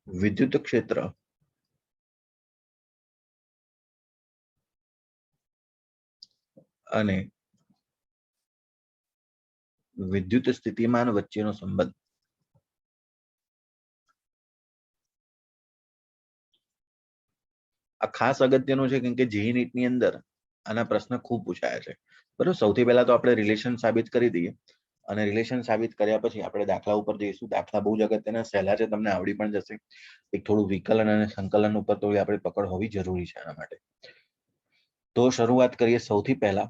વિદ્યુત ક્ષેત્ર અને વિદ્યુત સ્થિતિમાન વચ્ચેનો સંબંધ. આ ખાસ અગત્યનું છે કેમ કે જેઈ નીટની અંદર આના પ્રશ્ન ખૂબ પૂછાયા છે. બરોબર, સૌથી પહેલા તો આપણે રિલેશન સાબિત કરી દઈએ અને રિલેશન સાબિત કર્યા પછી આપણે દાખલા ઉપર જઈશું. દાખલા બહુ જ અગત્યના સહેલા છે, તમને આવડી પણ જશે. એક થોડું વિકલન અને સંકલન ઉપર તો આપણે પકડ હોવી જરૂરી છે એના માટે. તો શરૂઆત કરીએ. સૌથી પહેલા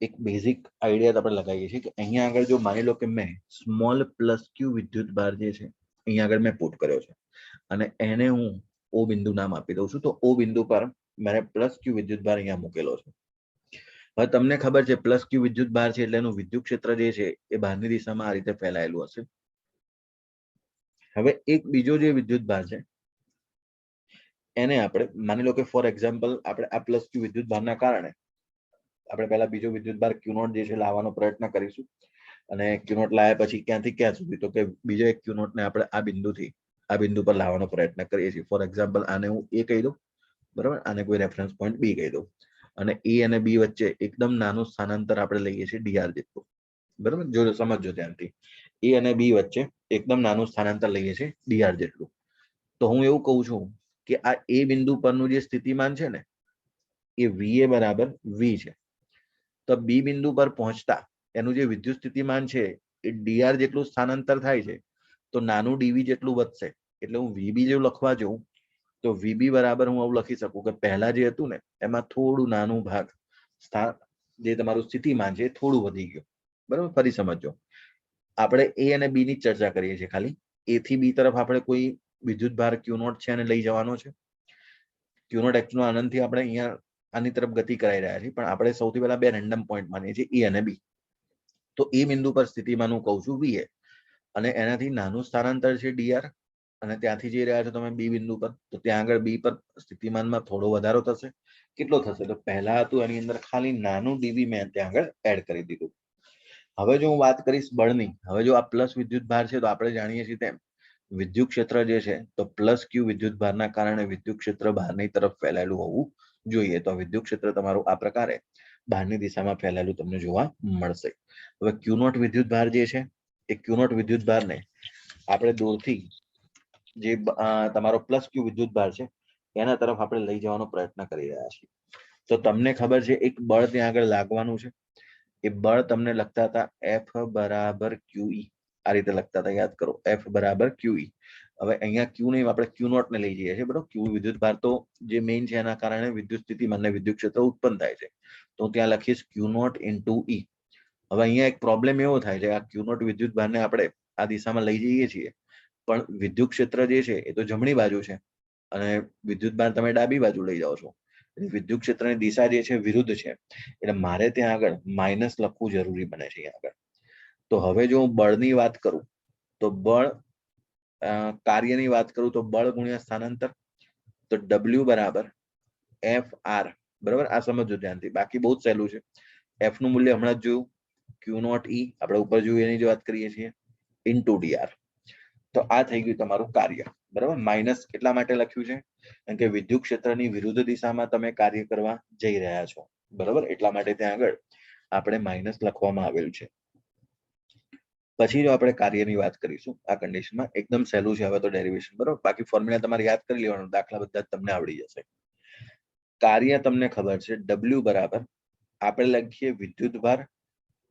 એક બેઝિક આઈડિયા આપણે લગાવીએ છીએ કે અહીંયા આગળ જો માની લો કે મેં સ્મોલ પ્લસ ક્યુ વિદ્યુત ભાર જે છે અહીંયા આગળ મેં પુટ કર્યો છે અને એને હું ઓ બિંદુ નામ આપી દઉં છું. તો ઓ બિંદુ પર મેં પ્લસ ક્યુ વિદ્યુત ભાર અહીંયા મૂકેલો છે. હવે તમને ખબર છે પ્લસ ક્યુ વિદ્યુત ભાર છે એટલે એનું વિદ્યુત ક્ષેત્ર જે છે એ બહારની દિશામાં આ રીતે ફેલાયેલું હશે. હવે એક બીજો જે વિદ્યુત ભાર છે એને આપણે માની લો કે ફોર એક્ઝામ્પલ આપણે આ પ્લસ ક્યુ વિદ્યુત ભારના કારણે આપણે પહેલા બીજો વિદ્યુત ભાર ક્યુ નોટ જે છે લાવવાનો પ્રયત્ન કરીશું. અને ક્યુ નોટ લાવ્યા પછી ક્યાંથી ક્યાં સુધી, તો કે બીજો એક ક્યુ નોટ ને આપણે આ બિંદુથી આ બિંદુ પર લાવવાનો પ્રયત્ન કરીએ છીએ. ફોર એક્ઝામ્પલ આને હું એ કહી દઉં, બરાબર, આને કોઈ રેફરન્સ પોઈન્ટ બી કહી દઉં અને એ અને બી વચ્ચે એકદમ નાનું સ્થાનાંતર આપણે લઈએ છીએ ડીઆર જેટલું. બરાબર, જો સમજો ધ્યાનથી, એ અને બી વચ્ચે એકદમ નાનું સ્થાનાંતર લઈએ છીએ ડીઆર જેટલું. તો હું એવું કહું છું કે આ એ બિંદુ પરનું જે સ્થિતિમાન છે ને એ વીએ બરાબર વી છે. તો બી બિંદુ પર પહોંચતા એનું જે વિદ્યુત સ્થિતિમાન છે એ ડીઆર જેટલું સ્થાનાંતર થાય છે તો નાનું ડીવી જેટલું વધશે. એટલે હું વીબી જેવું લખવા જાઉં તો વીબી બરાબર હું આવું લખી શકું કે પહેલા જે હતું ને એમાં થોડું નાનું ભાગ જે તમારું સ્થિતિમાન છે થોડું વધી ગયું. બરાબર, ફરી સમજો, આપણે એ અને બી ની ચર્ચા કરીએ છીએ. ખાલી એ થી બી તરફ આપણે કોઈ વિદ્યુત ભાર ક્યુ નોટ છે અને લઈ જવાનો છે. ક્યુ નોટ એક્સ નો આનંદથી આપણે અહીંયા આની તરફ ગતિ કરાઈ રહ્યા છીએ, પણ આપણે સૌથી પહેલા બે રેન્ડમ પોઈન્ટ માનીએ છીએ એ અને બી. તો એ બિંદુ પર સ્થિતિમાન હું કહું છું વીએ અને એનાથી નાનું સ્થાનાંતર છે ડીઆર અને ત્યાંથી જઈ રહ્યા છો તમે બી બિંદુ પર, તો ત્યાં આગળ બી પર સ્થિતિમાનમાં થોડો વધારો થશે. કેટલો થશે? તો પહેલા હતું એની અંદર ખાલી નાનું ડીવી મેં ત્યાં આગળ એડ કરી દીધું. હવે જો હું વાત કરીશ બળની, હવે જો આ પ્લસ વિદ્યુત ભાર છે તો આપણે જાણીએ છીએ તેમ વિદ્યુત ક્ષેત્ર જે છે તો પ્લસ ક્યુ વિદ્યુત ભારના કારણે વિદ્યુત ક્ષેત્ર બહારની તરફ ફેલાયેલું હોવું જોઈએ. તો વિદ્યુત ક્ષેત્ર તમારું આ પ્રકારે બહારની દિશામાં ફેલાયેલું તમને જોવા મળશે. હવે ક્યુ નોટ વિદ્યુત ભાર જે છે એ ક્યુ નોટ વિદ્યુત ભારને આપણે દૂરથી જે તમારો પ્લસ ક્યુ વિદ્યુત ભાર છે એના તરફ આપણે લઈ જવાનો પ્રયત્ન કરી રહ્યા છીએ. તો તમને ખબર છે એક બળ ત્યાં આગળ લાગવાનું છે. એ બળ તમને લખતા હતા એફ બરાબર ક્યુઈ, આ રીતે લખતા હતા, યાદ કરો, એફ બરાબર ક્યુઈ. હવે અહીંયા ક્યુ નહીં, આપણે ક્યુ નોટ ને લઈ જઈએ છીએ. બરોબર, ક્યુ વિદ્યુત ભાર તો જે મેઇન છે એના કારણે વિદ્યુત સ્થિતિમાન અને વિદ્યુત ક્ષેત્ર ઉત્પન્ન થાય છે. તો ત્યાં લખીશ ક્યુ નોટ ઇન્ટુ ઈ. હવે અહીંયા એક પ્રોબ્લેમ એવો થાય છે, આ ક્યુ નોટ વિદ્યુત ભારને આપણે આ દિશામાં લઈ જઈએ છીએ પણ વિદ્યુત ક્ષેત્ર જે છે એ તો જમણી બાજુ છે અને વિદ્યુત ભાર તમે ડાબી બાજુ લઈ જાઓ છો. વિદ્યુત ક્ષેત્રની દિશા જે છે વિરુદ્ધ છે, એટલે મારે ત્યાં આગળ માઇનસ લખવું જરૂરી બને છે અહીંયા આગળ. તો હવે જો હું બળની વાત કરું તો બળ કાર્યની વાત કરું તો બળ ગુણ્યા સ્થાનાંતર, તો ડબલ્યુ બરાબર એફ આર. બરાબર, આ સમજો ધ્યાનથી, બાકી બહુ જ સહેલું છે. એફ નું મૂલ્ય હમણાં જ જોયું, ક્યુ નોટ ઈ આપણે ઉપર જોયું એની જ વાત કરીએ છીએ, ઇન્ટુ ડીઆર. તો આ થઈ ગયું તમારું કાર્ય. બરાબર, માઇનસ એટલા માટે લખ્યું છે કારણ કે વિદ્યુત ક્ષેત્રની વિરુદ્ધ દિશામાં તમે કાર્ય કરવા જઈ રહ્યા છો. બરાબર, એટલા માટે ત્યાં આગળ આપણે માઇનસ લખવામાં આવેલું છે. પછી જો આપણે કાર્યની વાત કરીશું આ કન્ડિશનમાં, એકદમ સહેલું છે હવે તો ડેરિવેશન. બરાબર, બાકી ફોર્મ્યુલા તમારે યાદ કરી લેવાનું, દાખલા બધા તમને આવડી જશે. કાર્ય તમને ખબર છે ડબલ્યુ બરાબર આપણે લખીએ વિદ્યુત ભાર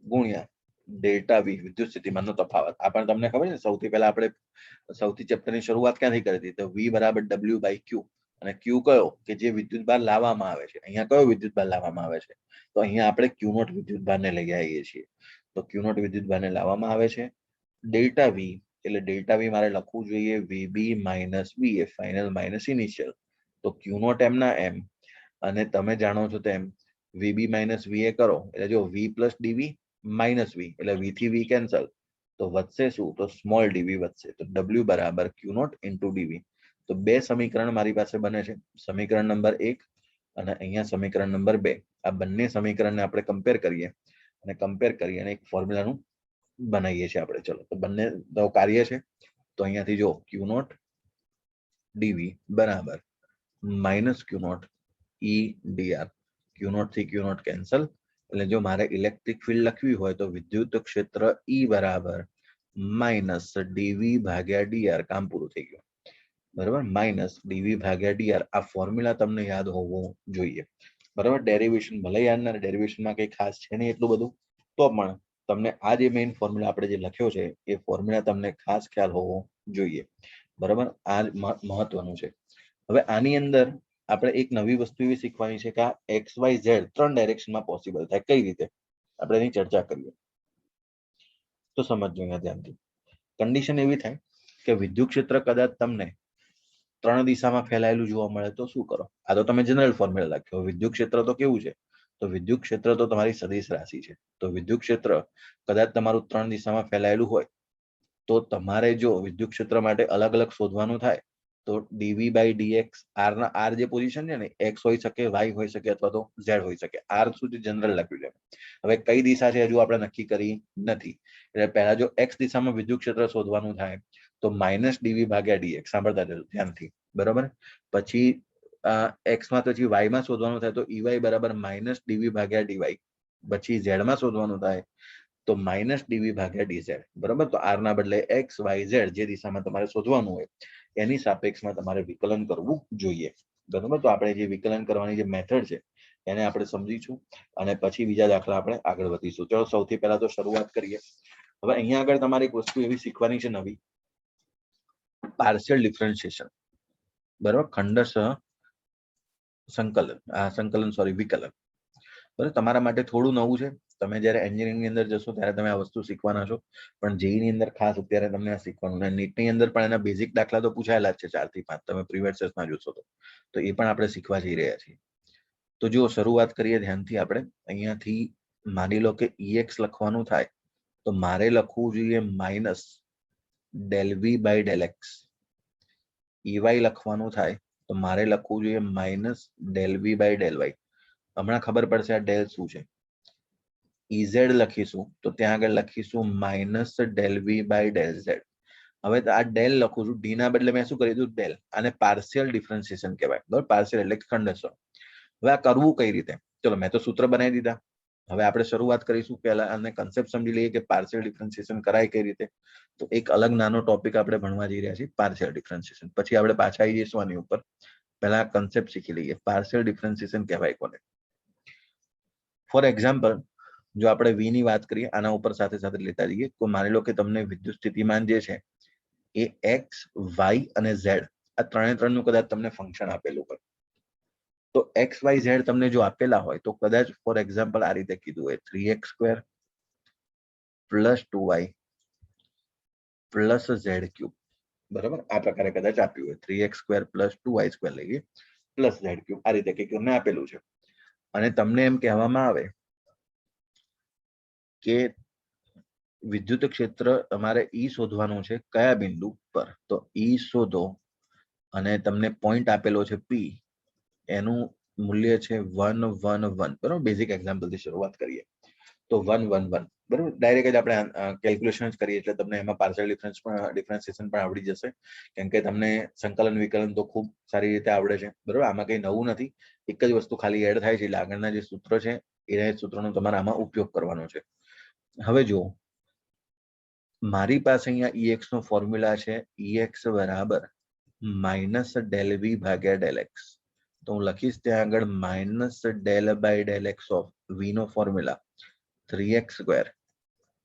ગુણ્યા ડેલ્ટા વી, વિદ્યુત સ્થિતિમાનનો તફાવત. આ પણ તમને ખબર છે, સૌથી પહેલા આપણે સૌથી ચેપ્ટરની શરૂઆત ક્યાંથી કરી હતી? તો વી બરાબર ડબલ્યુ બાય ક્યુ, અને ક્યુ કયો કે જે વિદ્યુત ભાર લાવવામાં આવે છે. અહીંયા કયો વિદ્યુત ભાર લાવવામાં આવે છે? તો અહીંયા આપણે ક્યુ નોટ વિદ્યુત ભારને લઈ આવીએ છીએ. તો ક્યુ નોટ વિદ્યુત ભારને લાવવામાં આવે છે. ડેલ્ટા વી એટલે ડેલ્ટા વી મારે લખવું જોઈએ વીબી માઇનસ વી એ ફાઇનલ માઇનસ ઇનિશિયલ. તો ક્યુ નોટ એમ ના એમ, અને તમે જાણો છો તેમ વીબી માઇનસ વી એ કરો એટલે જો વી પ્લસ ડીવી માઇનસ વી એટલે વી થી વી કેન્સલ, તો વધશે શું? તો સ્મોલ ડીવી વધશે. તો ડબલ્યુ બરાબર ક્યુ નોટ ઇન્ટુ ડીવી. તો બે સમીકરણ મારી પાસે બને છે, સમીકરણ નંબર 1 અને અહીંયા સમીકરણ નંબર 2. આ બંને સમીકરણને આપણે કમ્પેર કરીએ અને કમ્પેર કરી અને એક ફોર્મ્યુલાનું બનાવીએ છીએ આપણે. ચલો, તો બંને કાર્ય છે તો અહીંયાથી જો ક્યુ નોટ ડીવી બરાબર minus Q naught E D R. Q naught થી ક્યુ નોટ કેન્સલ, એટલે જો મારે ઇલેક્ટ્રિક ફિલ્ડ લખવી હોય તો વિદ્યુત ક્ષેત્ર ઈ બરાબર માઇનસ ડીવી ભાગ્યા ડીઆર. કામ પૂરું થઈ ગયું. બરાબર, માઇનસ ડીવી ભાગ્યા ડીઆર. આ ફોર્મ્યુલા તમને યાદ હોવો જોઈએ. બરાબર, ડેરિવેશન ભલે યાદ ના, ડેરિવેશનમાં કઈ ખાસ છે નહીં એટલું બધું, તો પણ તમને આ જે મેઇન ફોર્મ્યુલા આપણે જે લખ્યો છે એ ફોર્મ્યુલા તમને ખાસ ખ્યાલ હોવો જોઈએ. બરાબર, આ મહત્વનું છે. હવે આની અંદર આપણે એક નવી વસ્તુ એવી શીખવાની છે કે આ એક્સ વાય ઝેડ 3 ડાયરેક્શનમાં પોસિબલ થાય. કઈ રીતે આપણે એની ચર્ચા કરીએ તો સમજજો અહીંયા ધ્યાનથી. કન્ડિશન એવી થાય કે વિદ્યુત ક્ષેત્ર કદાચ તમને 3 દિશામાં ફેલાયેલું જોવા મળે તો શું કરો? આ તો તમે જનરલ ફોર્મ્યુલા લખ્યો. વિદ્યુત ક્ષેત્ર તો કેવું છે? તો વિદ્યુત ક્ષેત્ર તો તમારી સદિશ રાશિ છે. તો વિદ્યુત ક્ષેત્ર કદાચ તમારું 3 દિશામાં ફેલાયેલું હોય તો તમારે જો વિદ્યુત ક્ષેત્ર માટે અલગ અલગ શોધવાનું થાય તો ડીવી બાય ડીએક્સ, આર ના આર જે પોઝિશન છે ને એક્સ હોઈ શકે, વાય હોઈ શકે અથવા તો ઝેડ હોઈ શકે. આર સુધી જનરલ લખ્યું છે. હવે કઈ દિશા છે હજુ આપણે નક્કી કરી નથી, એટલે પહેલા જો એક્સ દિશામાં વિદ્યુત ક્ષેત્ર શોધવાનું થાય તો માઇનસ ડીવી ભાગ્યા ડીએક્સ. સાંભળતા જજો ધ્યાનથી. બરાબર, પછી એક્સ માં પછી વાય માં શોધવાનું થાય તો ઈવાય બરાબર માઇનસ ડીવી ભાગ્યા ડીવાય. પછી ઝેડ માં શોધવાનું થાય તો માઇનસ ડીવી ભાગ્યા ડીઝેડ. બરાબર, તો આર ના બદલે એક્સ વાય ઝેડ જે દિશામાં તમારે શોધવાનું હોય એની સાપેક્ષમાં તમારે વિકલન કરવું જોઈએ. બરાબર, તો આપણે જે વિકલન કરવાની જે મેથડ છે એને આપણે સમજીશું અને પછી બીજા દાખલા આપણે આગળ વધીશું. ચલો સૌથી પહેલા તો શરૂઆત કરીએ. હવે અહીંયા આગળ તમારે એક વસ્તુ એવી શીખવાની છે નવી, પાર્શિયલ ડિફરન્શિએશન. બરાબર, ખંડશ સંકલન સોરી વિકલન. બરાબર, તમારા માટે થોડું નવું છે. તમે જ્યારે એન્જિનિયરિંગ ની અંદર જશો ત્યારે તમે આ વસ્તુ શીખવાના છો, પણ જેઈ ની અંદર ખાસ અત્યારે તમને આ શીખવાનું. અને નીટ ની અંદર પણ એના બેઝિક દાખલા તો પૂછાયેલા જ છે 4 થી 5. તમે પ્રીવિયસ યર્સમાં જોશો તો એ પણ આપણે શીખવા જઈ રહ્યા છીએ. તો જો શરૂઆત કરીએ ધ્યાનથી. આપણે અહીંયાથી માની લો કે EX લખવાનું થાય તો મારે લખવું જોઈએ minus del V by del X. EY લખવાનું થાય તો મારે લખવું જોઈએ minus del V by del Y. હમણાં ખબર પડશે આ ડેલ શું છે. EZ લખીશું તો ત્યાં આગળ લખીશું minus del V by del Z. હવે આ ડેલ લખું છું, ડી ના બદલે મેં શું કરી દીધું ડેલ. આને પાર્શિયલ ડિફરન્શિએશન કહેવાય. બરાબર, પાર્શિયલ એટલે ખંડશ. હવે આ કરવું કઈ રીતે? ચલો મેં તો સૂત્ર બનાવી દીધા. હવે આપણે શરૂઆત કરીશું પહેલા અને કન્સેપ્ટ સમજી લઈએ કે પાર્શિયલ ડિફરન્શિએશન કરાય કઈ રીતે. તો એક અલગ નાનો ટોપિક આપણે ભણવા જઈ રહ્યા છીએ, પાર્શિયલ ડિફરન્શિએશન. પછી આપણે પાછા આવી જઈશું આની ઉપર. પહેલા કન્સેપ્ટ શીખી લઈએ. પાર્શિયલ ડિફરન્શિએશન કહેવાય કોને? ફોર એક્ઝામ્પલ, જો આપણે વી ની વાત કરીએ, આના ઉપર સાથે સાથે લેતા જઈએ તો માની લો કે તમને વિદ્યુત સ્થિતિમાન જે છે એ એક્સ, વાય અને ઝેડ આ ત્રણે ત્રણનું કદાચ તમને ફંક્શન આપેલું હોય તો એક્સ વાય ઝેડ તમને જો આપેલા હોય તો કદાચ ફોર એક્ઝામ્પલ આ રીતે કીધું હોય 3x² plus 2y plus z³ બરાબર, આ પ્રકારે કદાચ આપ્યું હોય 3x² પ્લસ 2y² લઈએ પ્લસ z³ આ રીતે કંઈક તમને આપેલું છે અને તમને એમ કહેવામાં આવે કે વિદ્યુત ક્ષેત્ર તમારે ઈ શોધવાનું છે કયા બિંદુ પર, તો ઈ શોધો અને તમને પોઈન્ટ આપેલો છે પી, એનું મૂલ્ય છે 1 1 1. બરાબર, બેઝિક એક્ઝામ્પલ થી શરૂઆત કરીએ તો 1 1 1. બરાબર, ડાયરેક્ટ જ આપણે કેલ્ક્યુલેશન જ કરીએ એટલે તમને એમાં પાર્શિયલ ડિફરન્શિએશન પણ આવડી જશે, કેમ કે તમને સંકલન વિકલન તો ખૂબ સારી રીતે આવડે છે. બરાબર, આમાં કંઈ નવું નથી, એક જ વસ્તુ ખાલી એડ થાય છે એટલે આગળના જે સૂત્ર છે એ સૂત્રનો તમારે આમાં ઉપયોગ કરવાનો છે. હવે જો મારી પાસે અહીંયા EX નો ફોર્મ્યુલા છે, EX બરાબર માઇનસ ડેલ વી ભાગ્યા ડેલ એક્સ. તો હું લખીશ ત્યાં આગળ minus del by del X of V નો formula 3x²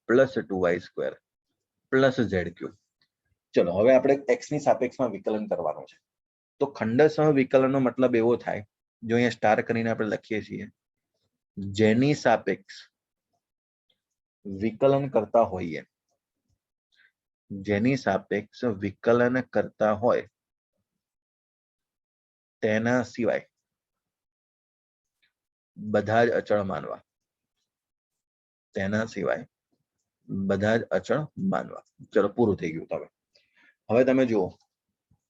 plus 2y² plus z³. ચલો હવે આપણે x ની સાપેક્ષમાં વિકલન કરવાનું છે. તો ખંડસહ વિકલનનો મતલબ એવો થાય, જો અહીંયા સ્ટાર કરીને આપણે લખીએ છીએ, જેની સાપેક્ષ વિકલન કરતા હોઈએ, જેની સાપેક્ષ વિકલન કરતા હોય તેના સિવાય બધા જ અચળ માનવા, તેના સિવાય બધા જ અચળ માનવા. ચલો પૂરું થઈ ગયું. હવે તમે જુઓ,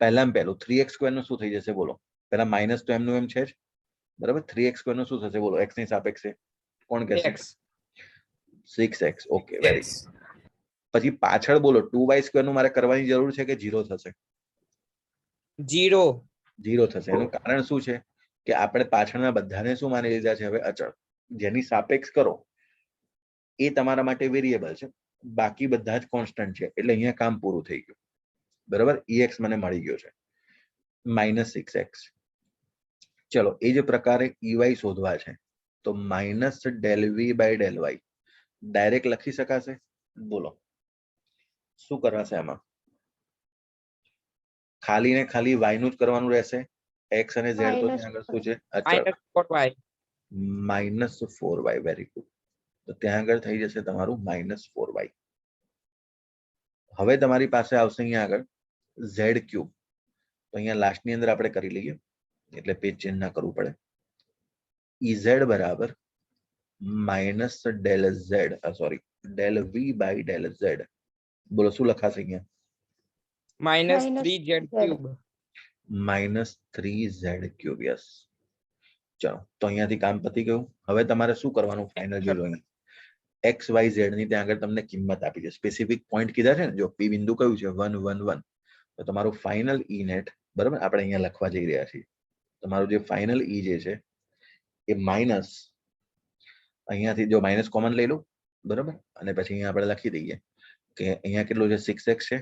પહેલામાં પહેલું 3x² નું શું થઈ જશે બોલો? પહેલા માઇનસ તો એમનું એમ છે જ, બરાબર. 3x² નું શું થશે બોલો x ની સાપેક્ષે? કોણ કહેશે? 6x. Okay, very good. પછી પાછળ બોલો 2y² નું મારે કરવાની જરૂર છે કે 0 થશે? 0 0 થશે. એનું કારણ શું છે કે આપણે પાછળના બધાને શું માની લીધા છે હવે અચળ, જેની સાપેક્ષ કરો એ તમારા માટે વેરિયેબલ છે, બાકી બધા જ કોન્સ્ટન્ટ છે, એટલે અહીંયા કામ પૂરું થઈ ગયું. બરાબર, ex મને મળી ગયો છે -6x. ચલો એ જ પ્રકારે ey શોધવા છે તો -del v/del y ડાયરેક્ટ લખી શકાશે? બોલો શું કરવાશે આમાં? ખાલી ને ખાલી y નું જ કરવાનું રહેશે. x અને z તો ત્યાં આગળ શું છે અચળ, -4y. Very good. તો ત્યાં આગળ થઈ જશે તમારું -4y. હવે તમારી પાસે આવશે અહીંયા આગળ z ક્યુબ. તો અહીંયા લાસ્ટ ની અંદર આપણે કરી લઈએ એટલે પેજ ચેન્જ ના કરવું પડે. Ez બરાબર -del z, sorry del v/del z. બોલો શું લખાશે અહીંયા? -3z3 -3z3. યસ. ચલો તો અહીંયાથી કામ પતી ગયું. હવે તમારે શું કરવાનું ફાઇનલ જોઈ લો. અહીંયા x y z ની ત્યાં આગળ તમને કિંમત આપી છે, સ્પેસિફિક પોઈન્ટ કીધા છે ને, જો p બિંદુ કયું છે 1 1 1. તો તમારું ફાઇનલ e નેટ બરાબર આપણે અહીંયા લખવા જઈ રહ્યા છીએ. તમારું જે ફાઇનલ e જે છે એ માઇનસ, અહીંયાથી જો માઇનસ કોમન લઈ લો બરાબર, અને પછી અહીંયા આપણે લખી દઈએ કે અહીંયા કેટલું છે 6x છે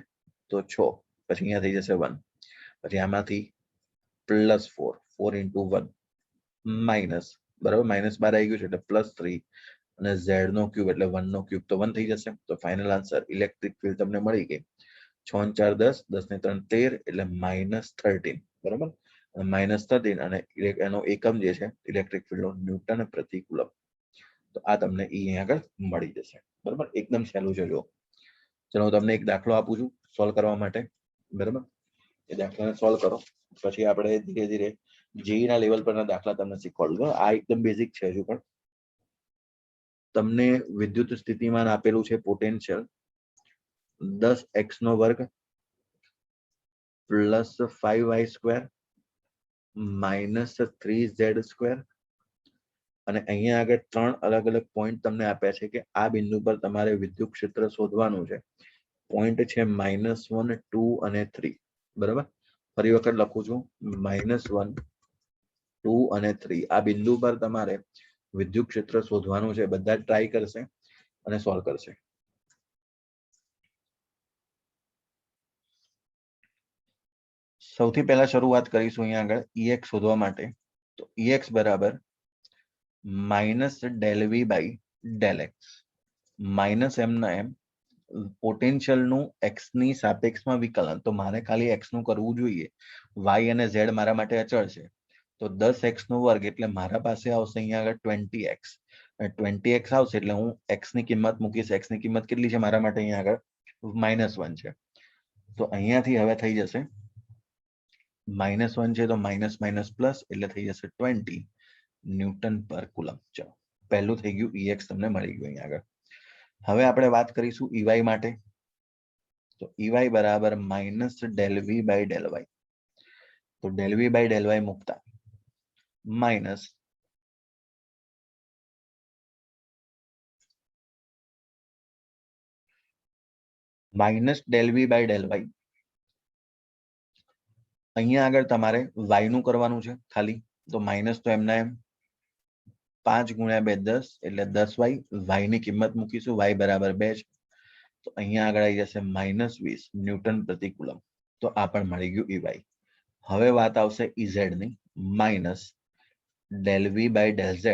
તો 6, પછી અહીંયા થઈ જશે 1, પછી આમાંથી +4, 4 × 1 માઇનસ બરાબર, -12 આવી ગયું છે એટલે +3, અને z નો ક્યુબ એટલે 1 નો ક્યુબ તો 1 થઈ જશે. તો ફાઇનલ આન્સર ઇલેક્ટ્રિક ફિલ્ડ તમને મળી ગઈ 6 × 4 10, 10 ને 3 13 એટલે -13 બરાબર. -13 અને એનો એકમ જે છે ઇલેક્ટ્રિક ફિલ્ડનો ન્યૂટન પ્રતિ કુલમ. તો આ તમને અહીં આગળ મળી જશે બરાબર. એકદમ સહેલું છે. જો ચલો હું તમને એક દાખલો આપું છું સોલ્વ કરવા માટે બરાબર. એ દાખલાને સોલ્વ કરો પછી આપણે ધીરે ધીરે જેઈ ના લેવલ પરના દાખલા તમને શીખવાડું. આ એકદમ બેઝિક છે. હજુ પણ તમને વિદ્યુત સ્થિતિમાન આપેલું છે પોટેન્શિયલ 10x² + 5y² -3z², અને અહીંયા આગળ 3 અલગ અલગ પોઈન્ટ તમને આપ્યા છે કે આ બિંદુ પર તમારે વિદ્યુત ક્ષેત્ર શોધવાનું છે. પોઈન્ટ છે -1 2 અને 3 બરાબર. ફરી વખત લખું છું -1 2 અને 3. આ બિંદુ પર તમારે વિદ્યુત ક્ષેત્ર શોધવાનું છે. બધા ટ્રાય કરશે અને સોલ્વ કરશે. સૌથી પહેલા શરૂઆત કરીશું અહીંયા આગળ ex શોધવા માટે. તો ex બરાબર -del v/del x, minus m ના m પોટેન્શિયલ નું x ની સાપેક્ષમાં વિકલન. તો મારે ખાલી x નું કરવું જોઈએ, y અને z મારા માટે અચળ છે. તો 10x² એટલે મારા પાસે આવશે અહીંયા આગળ 20x. 20x આવશે એટલે હું x ની કિંમત મૂકીશ. x ની કિંમત કેટલી છે મારા માટે અહીંયા આગળ -1 છે. તો અહીંયાથી હવે થઈ જશે -1 છે તો માઇનસ માઇનસ પ્લસ એટલે થઈ જશે 20 ન્યૂટન પર કુલમ. ચલો પહેલું થઈ ગયું ex તમને મળી ગયું અહીંયા આગળ. હવે આપણે વાત કરીશું ey માટે. તો ey બરાબર -del v/del y. તો del v/del y મૂકતા માઇનસ -del v/del y. અહીંયા આગળ તમારે y નું કરવાનું છે ખાલી. તો માઇનસ તો એમના એમ 5 × 2 10 એટલે 10y. y ની કિંમત મૂકીશું, y બરાબર 2 છે. તો અહીંયા આગળ આવી જશે -20 ન્યૂટન પ્રતિ કુલમ. તો આ પણ મળી ગયું ey. હવે વાત આવશે ez ની, -del v/del z.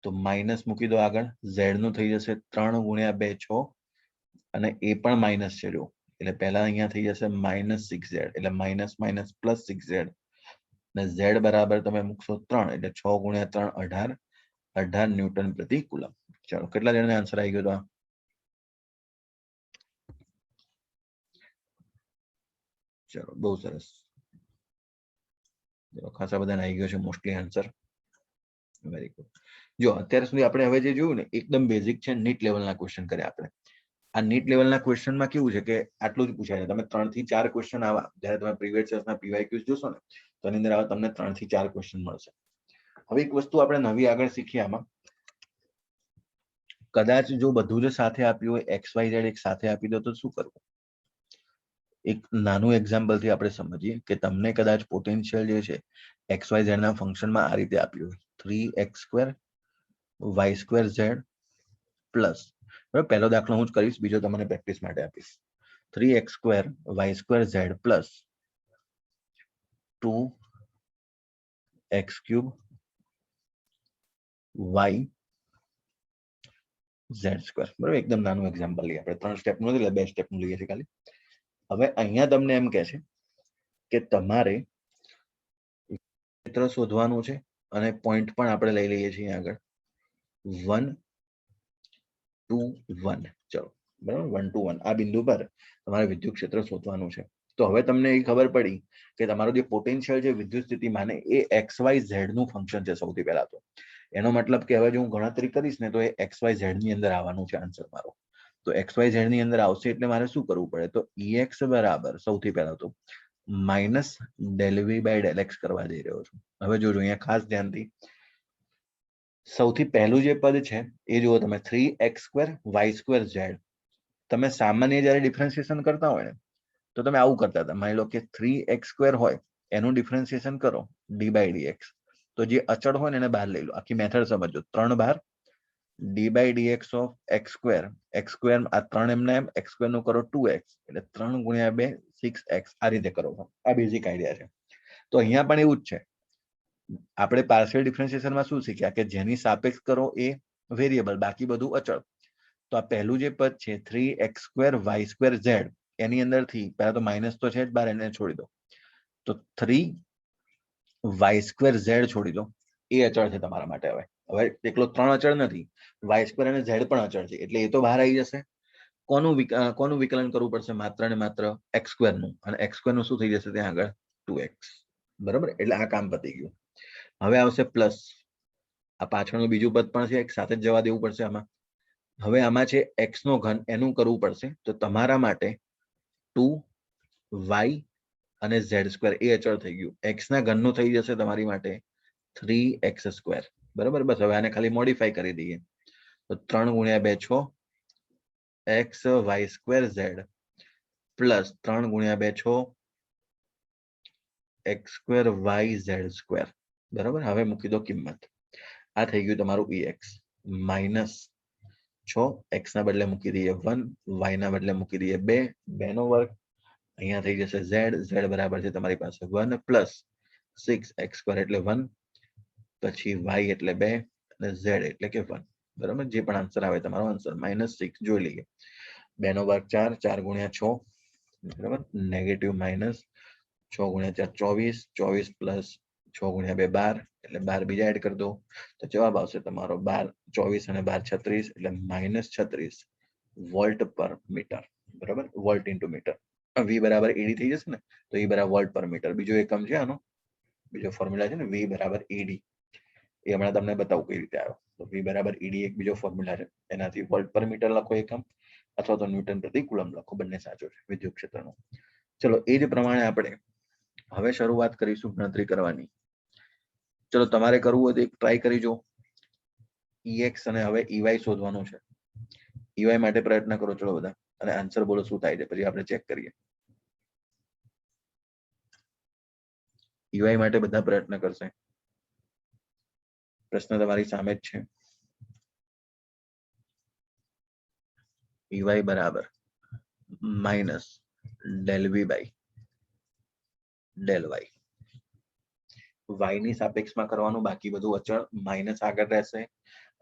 તો માઇનસ મૂકી દો આગળ, z નું થઈ જશે 3 × 2 6, અને એ પણ માઇનસ છે જો, એટલે પહેલા અહીંયા થઈ જશે -6z એટલે -+6z, અને z બરાબર તમે મૂકશો 3 એટલે 6 × 3 18, 18 ન્યૂટન પ્રતિ કુલમ. ચલો કેટલા જણાને આન્સર આવી ગયો? ચલો બહુ સરસ. ખાસા બધાને આવી ગયો છે મોસ્ટલી આન્સર. Very good. જો અત્યાર સુધી આપણે હવે જે જોયું ને એકદમ બેઝિક છે, નીટ લેવલના ક્વેશ્ચન કર્યા આપણે. આ નીટ લેવલના ક્વેશ્ચનમાં કેવું છે કે આટલું જ પૂછાય છે. તમે 3 થી 4 ક્વેશ્ચન આવા જ્યારે તમે પ્રીવિયસ યર્સના PYQs જોશો ને તો એની અંદર આવા તમને 3 થી 4 ક્વેશ્ચન મળશે. હવે એક વસ્તુ આપણે નવી આગળ શીખીએ આમાં, કદાચ જો બધું જ સાથે આપ્યું હોય, XYZ એક સાથે આપી દો તો શું કરવું? એક નાનું એક્ઝામ્પલ થી આપણે સમજીએ કે તમને કદાચ પોટેન્શિયલ જે છે XYZ ના ફંક્શનમાં આ રીતે આપ્યું હોય 3x² y² z પ્લસ, બરાબર, પહેલો દાખલો હું જ કરીશ, બીજો તમને પ્રેક્ટિસ માટે આપીશ. 3x² y² z plus 2x³ y z², બરાબર. એકદમ નાનું એક્ઝામ્પલ લઈએ આપણે, 3 સ્ટેપનું નથી એટલે 2 સ્ટેપનું લઈએ છીએ ખાલી. હવે અહીંયા તમને એમ કહે છે કે તમારે ક્ષેત્ર શોધવાનું છે અને પોઈન્ટ પણ આપણે લઈ લઈએ છીએ આગળ 1 2 1, ચલો, બરાબર, 1 2 1 આ બિંદુ પર તમારે વિદ્યુત ક્ષેત્ર શોધવાનું છે. તો હવે તમને એ ખબર પડી કે તમારું જે પોટેન્શિયલ છે વિદ્યુત સ્થિતિમાન એ XYZ નું ફંક્શન છે. સૌથી પહેલા તો એનો મતલબ કે હવે જો હું ગણતરી કરીશ ને તો એ XYZ ની અંદર આવવાનું છે આન્સર મારો. તો XYZ ની અંદર આવશે એટલે મારે શું કરવું પડે? તો EX બરાબર સૌથી પહેલા તો minus del V by del X કરવા જઈ રહ્યો છું. હવે જોજો અહીંયા ખાસ ધ્યાનથી સૌથી પહેલું જે પદ છે એ જુઓ તમે 3x² y² z. તમે સામાન્ય જયારે ડિફરન્શિએશન કરતા હોય ને તો તમે આવું કરતા હતા. માની લો કે 3x² હોય એનું ડિફરન્શિએશન કરો ડી બાય ડીએક્સ, તો જે અચળ હોય ને એને બહાર લઈ લો. આખી મેથડ સમજો, 3 બાર d by dx of x², x² આ 3 એમના એમ, x² નું કરો 2x એટલે 3 ગુણ્યા 2 6x. આ રીતે કરો. આ બેઝિક આઈડિયા છે. તો અહીંયા પણ એવું જ છે. આપણે પાર્શિયલ ડિફરન્શિએશનમાં શું શીખ્યા કે જેની સાપેક્ષ કરો એ વેરિયેબલ, બાકી બધું અચળ. તો આ પહેલું જે પદ છે 3x² y² z એની અંદરથી પહેલા તો માઇનસ તો છે જ બાર, એને છોડી દો. તો 3y² z છોડી દો, એ અચળ છે તમારા માટે. હવે એકલો 3 અચળ નથી, y² અને z પણ અચળ છે એટલે એ તો બહાર આવી જશે. કોનું વિકલન કરવું પડશે? માત્ર ને માત્ર x² નું, અને x² નું શું થઈ જશે ત્યાં આગળ? 2x, બરાબર. એટલે આ કામ પતી ગયું. હવે આવશે પ્લસ, આ પાછળનું બીજું પદ પણ છે, એક સાથે જ જવા દેવું પડશે આમાં. હવે આમાં છે x નો ઘન, એનું કરવું પડશે. તો તમારા માટે 2y અને z², એ અચળ થઈ ગયું. x ના ઘનનું થઈ જશે તમારી માટે 3x², બરાબર. બસ હવે આને ખાલી મોડિફાઈ કરી દઈએ તો 3 ગુણ્યા 2 6 x y² z પ્લસ 3 ગુણ્યા 2 6 x² y z², બરાબર. હવે મૂકી દો કિંમત. આ થઈ ગયું તમારું EX માઇનસ 6, x ના બદલે મૂકી દઈએ 1, y ના બદલે મૂકી દઈએ 2, 2 નો વર્ગ. અહીંયા થઈ જશે z, z બરાબર છે તમારી પાસે 1 પ્લસ 6x² એટલે 1, પછી y એટલે 2 અને z એટલે કે 1, બરાબર. જે પણ આન્સર આવે તમારો આન્સર -6 જોઈ લઈએ. 2 નો વર્ગ 4, 4 ગુણ્યા 6, બરાબર, નેગેટિવ માઇનસ 6 ગુણ્યા 4 24, 24 પ્લસ 6 ગુણ્યા 2 12, એટલે 12 બીજા એડ કરી દો તો જવાબ આવશે તમારો 12, 24 અને 12 36, એટલે -36 વોલ્ટ પર મીટર, બરાબર. Volt into metre. v બરાબર એડી થઈ જશે ને, તો e બરાબર વોલ્ટ પર મીટર. બીજો એકમ છે આનો, બીજો ફોર્મ્યુલા છે ને v બરાબર એડી, એ હમણાં તમને બતાવું કઈ રીતે આવ્યો. તો v બરાબર એડી એક બીજો ફોર્મ્યુલા છે, એનાથી વોલ્ટ પર મીટર લખો એકમ, અથવા તો ન્યૂટન પ્રતિ કુલમ લખો, બંને સાચો છે વિદ્યુત ક્ષેત્રનો. ચલો, એ જ પ્રમાણે આપણે હવે શરૂઆત કરીશું ગણતરી કરવાની. ચલો, તમારે કરવું હોય તો એક ટ્રાય કરી જો. EX અને હવે EY શોધવાનું છે. EY માટે પ્રયત્ન કરો ચલો બધા, અને આન્સર બોલો શું થાય છે, પછી આપણે ચેક કરીએ. EY માટે બધા પ્રયત્ન કરશે. પ્રશ્ન તમારી સામે જ છે. EY બરાબર minus del V by del Y. y ની સાપેક્ષમાં કરવાનું, બાકી બધું અચળ. માઇનસ આગળ રહેશે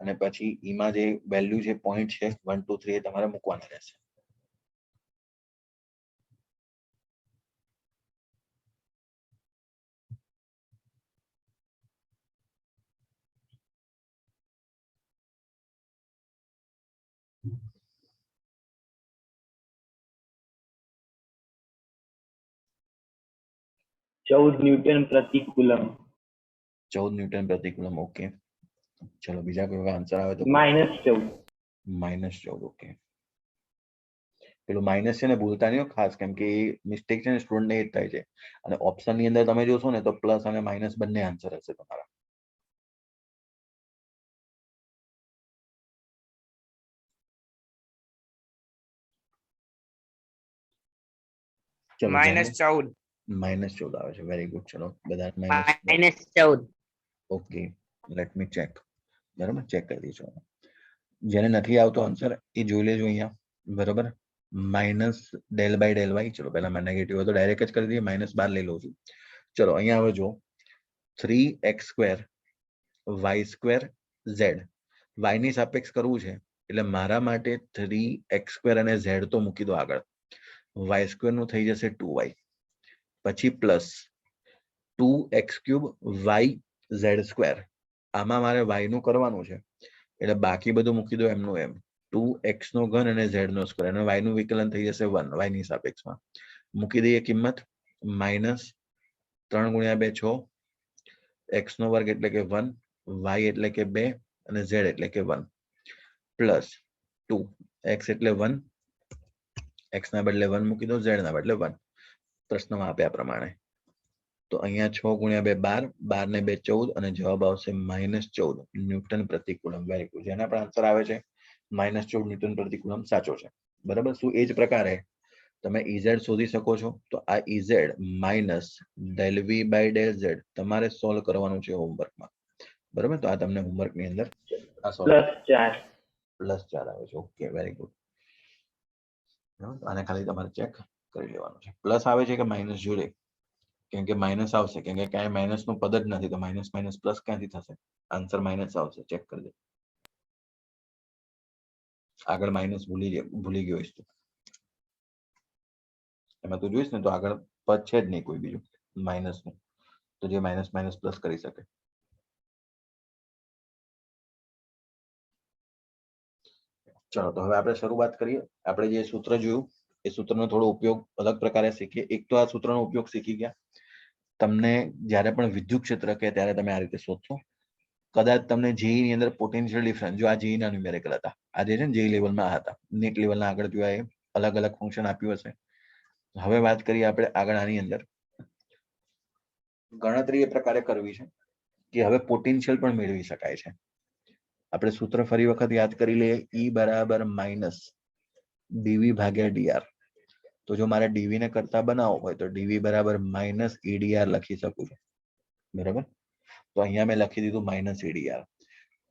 અને પછી ઈમાં જે વેલ્યુ છે, પોઈન્ટ છે 1 2 3, એ તમારે મૂકવાના રહેશે. न्यूटन प्रति कूलम 14 ન્યૂટન પ્રતિ કુલમ. ઓકે, ચલો બીજા કોઈ આન્સર આવે તો -14. ઓકે, પેલું માઇનસ છે ને ભૂલતા નહીં ખાસ, કેમ કે મિસ્ટેક છે ને સ્ટુડન્ટ ને જ થાય છે. અને ઓપ્શન ની અંદર તમે જોશો ને તો પ્લસ અને માઇનસ બંને આન્સર હશે તમારા. ચલો -14 -14 આવે છે. Very good. ચલો બધા -14 ઓકે, લેટ મી ચેક. બરાબર, ચેક કરી દઈશું. જેને નથી આવતો આન્સર એ જોઈ લેજો અહીંયા. બરાબર, minus del by del Y. ચલો પહેલા મેં નેગેટિવ હતો ડાયરેક્ટ જ કરી દઈએ, -12 લઈ લઉં છું. ચલો અહીંયા હવે જો 3x² y² z y ની સાપેક્ષ કરવું છે એટલે મારા માટે 3x² અને z તો મૂકી દો આગળ. y² નું થઈ જશે 2y, પછી પ્લસ 2x³ y z². આમાં મારે y નું કરવાનું છે એટલે બાકી બધું મૂકી દો એમનું એમ. 2x નો ઘન અને z નો સ્ક્વેર અને y નું વિકલન થઈ જશે 1 y ની સાપેક્ષમાં. મૂકી દઈએ કિંમત. -3 × 2 6, x નો વર્ગ એટલે કે 1, y એટલે કે 2 અને z એટલે કે 1, પ્લસ 2 x એટલે 1, x ના બદલે 1 મૂકી દો, z ના બદલે 1 પ્રશ્નમાં આપ્યા પ્રમાણે. તો અહીંયા 6 × 2 12, 12 ને 2 14 અને જવાબ આવશે -14 ન્યૂટન પ્રતિ કુલમ. Very good. જેના પણ આન્સર આવે છે -14 ન્યૂટન પ્રતિ કુલમ સાચો છે. બરાબર. શું એ જ પ્રકારે તમે Ez શોધી શકો છો? તો આ Ez minus del V by del Z તમારે સોલ્વ કરવાનું છે હોમવર્કમાં. બરાબર, તો આ તમને હોમવર્ક ની અંદર આ સોલ્વ +4 +4 આવે છે. Okay, very good. આને ખાલી તમારે ચેક કરી લેવાનું છે. પ્લસ આવે છે કે માઇનસ જોડે, કેમ કે માઇનસ આવશે, કેમ કે ક્યાંય માઇનસ નું પદ જ નથી, તો માઇનસ માઇનસ પ્લસ ક્યાંથી થશે? આન્સર માઇનસ આવશે. ચેક કરી દે. આગળ માઇનસ ભૂલી ગયો છે એમાં તું જોઈશ ને તો આગળ પદ છે જ નહીં કોઈ બીજું માઇનસ નું, તો જે માઇનસ માઇનસ પ્લસ કરી શકે. ચલો તો હવે આપણે શરૂઆત કરીએ. આપણે જે સૂત્ર જોયું એ સૂત્રનો થોડો ઉપયોગ અલગ પ્રકારે શીખીએ. એક તો આ સૂત્રનો ઉપયોગ શીખી ગયા. તમને જ્યારે પણ વિદ્યુત ક્ષેત્ર કહે ત્યારે તમે આ રીતે શોધશો. કદાચ તમને જેઈ ની અંદર પોટેન્શિયલ ડિફરન્સ, જો આ જેઈ ના ન્યુમેરિકલ હતા, આ જે છે ને જેઈ લેવલમાં હતા, નીટ લેવલના આગળ જોયા એ અલગ અલગ ફંક્શન આપ્યું હશે. હવે વાત કરીએ આપણે આગળ આની અંદર ગણતરી એ પ્રકારે કરવી છે કે હવે પોટેન્શિયલ પણ મેળવી શકાય છે. આપણે સૂત્ર ફરી વખત યાદ કરી લઈએ. E બરાબર માઇનસ ડીવી ભાગ્યા ડીઆર. તો જો મારે ડીવી ને કરતા બનાવવો હોય તો ડીવી બરાબર માઇનસ ઈડીઆર લખી શકું છું. બરાબર, તો અહીંયા મેં લખી દીધું માઇનસ ઈડીઆર.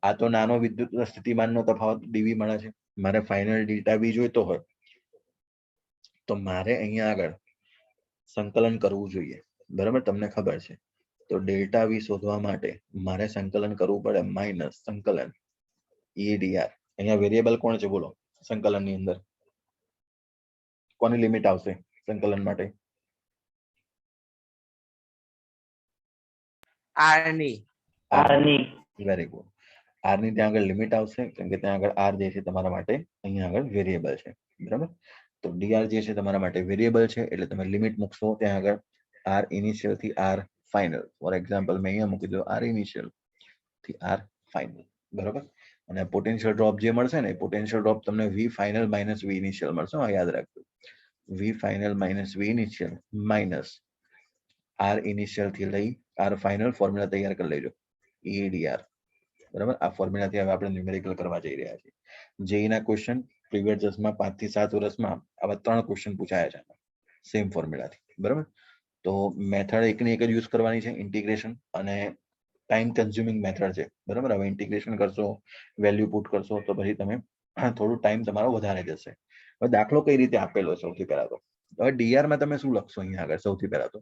આ તો નાનો વિદ્યુત સ્થિતિમાનનો તફાવત ડીવી મળે છે. મારે ફાઇનલ ડેલ્ટા વી જોઈતો હોય તો મારે અહીંયા આગળ સંકલન કરવું જોઈએ. બરાબર, તમને ખબર છે. તો ડેલ્ટા વી શોધવા માટે મારે સંકલન કરવું પડે માઇનસ સંકલન ઈડીઆર. અહીંયા વેરિયેબલ કોણ છે બોલો? સંકલન ની અંદર કોની લિમિટ આવશે સંકલન માટે? r ની. Very good. આર ની ત્યાં આગળ લિમિટ આવશે, કેમ કે ત્યાં આગળ આર જે છે તમારા માટે અહીંયા આગળ વેરિયેબલ છે. બરાબર, તો ડીઆર જે છે તમારા માટે વેરિયેબલ છે એટલે તમે લિમિટ મૂકશો ત્યાં આગળ આર ઇનિશિયલ થી આર ફાઇનલ. ફોર એક્ઝામ્પલ મેં અહીંયા મૂકી દો આર ઇનિશિયલ થી આર ફાઇનલ. બરાબર, અને પોટેન્શિયલ ડ્રોપ જે મળશે ને, પોટેન્શિયલ ડ્રોપ તમને V final minus V initial મળશે. યાદ રાખજો, V final minus V initial minus R initial થી લઈ આર ફાઇનલ. ફોર્મ્યુલા તૈયાર કરી લેજો, ઈડીઆર. બરાબર, આ ફોર્મ્યુલાથી હવે આપણે ન્યુમેરિકલ કરવા જઈ રહ્યા છીએ. જેઈ ના ક્વેશ્ચન પ્રીવિયસ 10 માં 5 થી 7 વર્ષમાં આવા 3 ક્વેશ્ચન પૂછાયા છે સેમ ફોર્મ્યુલાથી. બરાબર, તો મેથડ એકની એક જ યુઝ કરવાની છે, ઇન્ટિગ્રેશન, અને ટાઈમ કન્ઝ્યુમિંગ મેથડ છે. બરાબર, હવે ઇન્ટિગ્રેશન કરશો, વેલ્યુ પુટ કરશો તો પછી તમે થોડું ટાઈમ તમારો વધારે જશે. હવે દાખલો કઈ રીતે આપેલો? સૌથી પહેલા તો હવે ડીઆર માં તમે શું લખશો? અહીંયા આગળ સૌથી પહેલા તો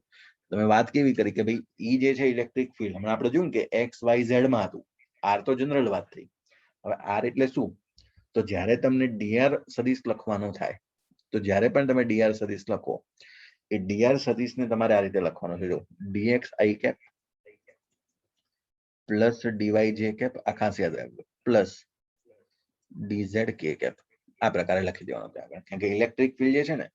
તમે વાત કેવી કરી કે ભાઈ ઈ જે છે ઇલેક્ટ્રિક ફિલ્ડ, હમણાં આપણે જોયું કે એક્સ વાય ઝેડ માં હતું. આર તો જનરલ વાત થઈ. હવે આર એટલે શું? તો જ્યારે તમને ડીઆર સદિશ લખવાનો થાય, તો જ્યારે પણ તમે ડીઆર સદિશ લખો, એ ડીઆર સદિશને તમારે આ રીતે લખવાનો છે. જો D X I cap plus D Y J cap, આ ખાસ યાદ રાખજો, પ્લસ ડીઝેડ કે કેપ. આ પ્રકારે લખી દેવાનું ત્યાં આગળ, કારણ કે ઇલેક્ટ્રિક ફિલ્ડ જે છે ને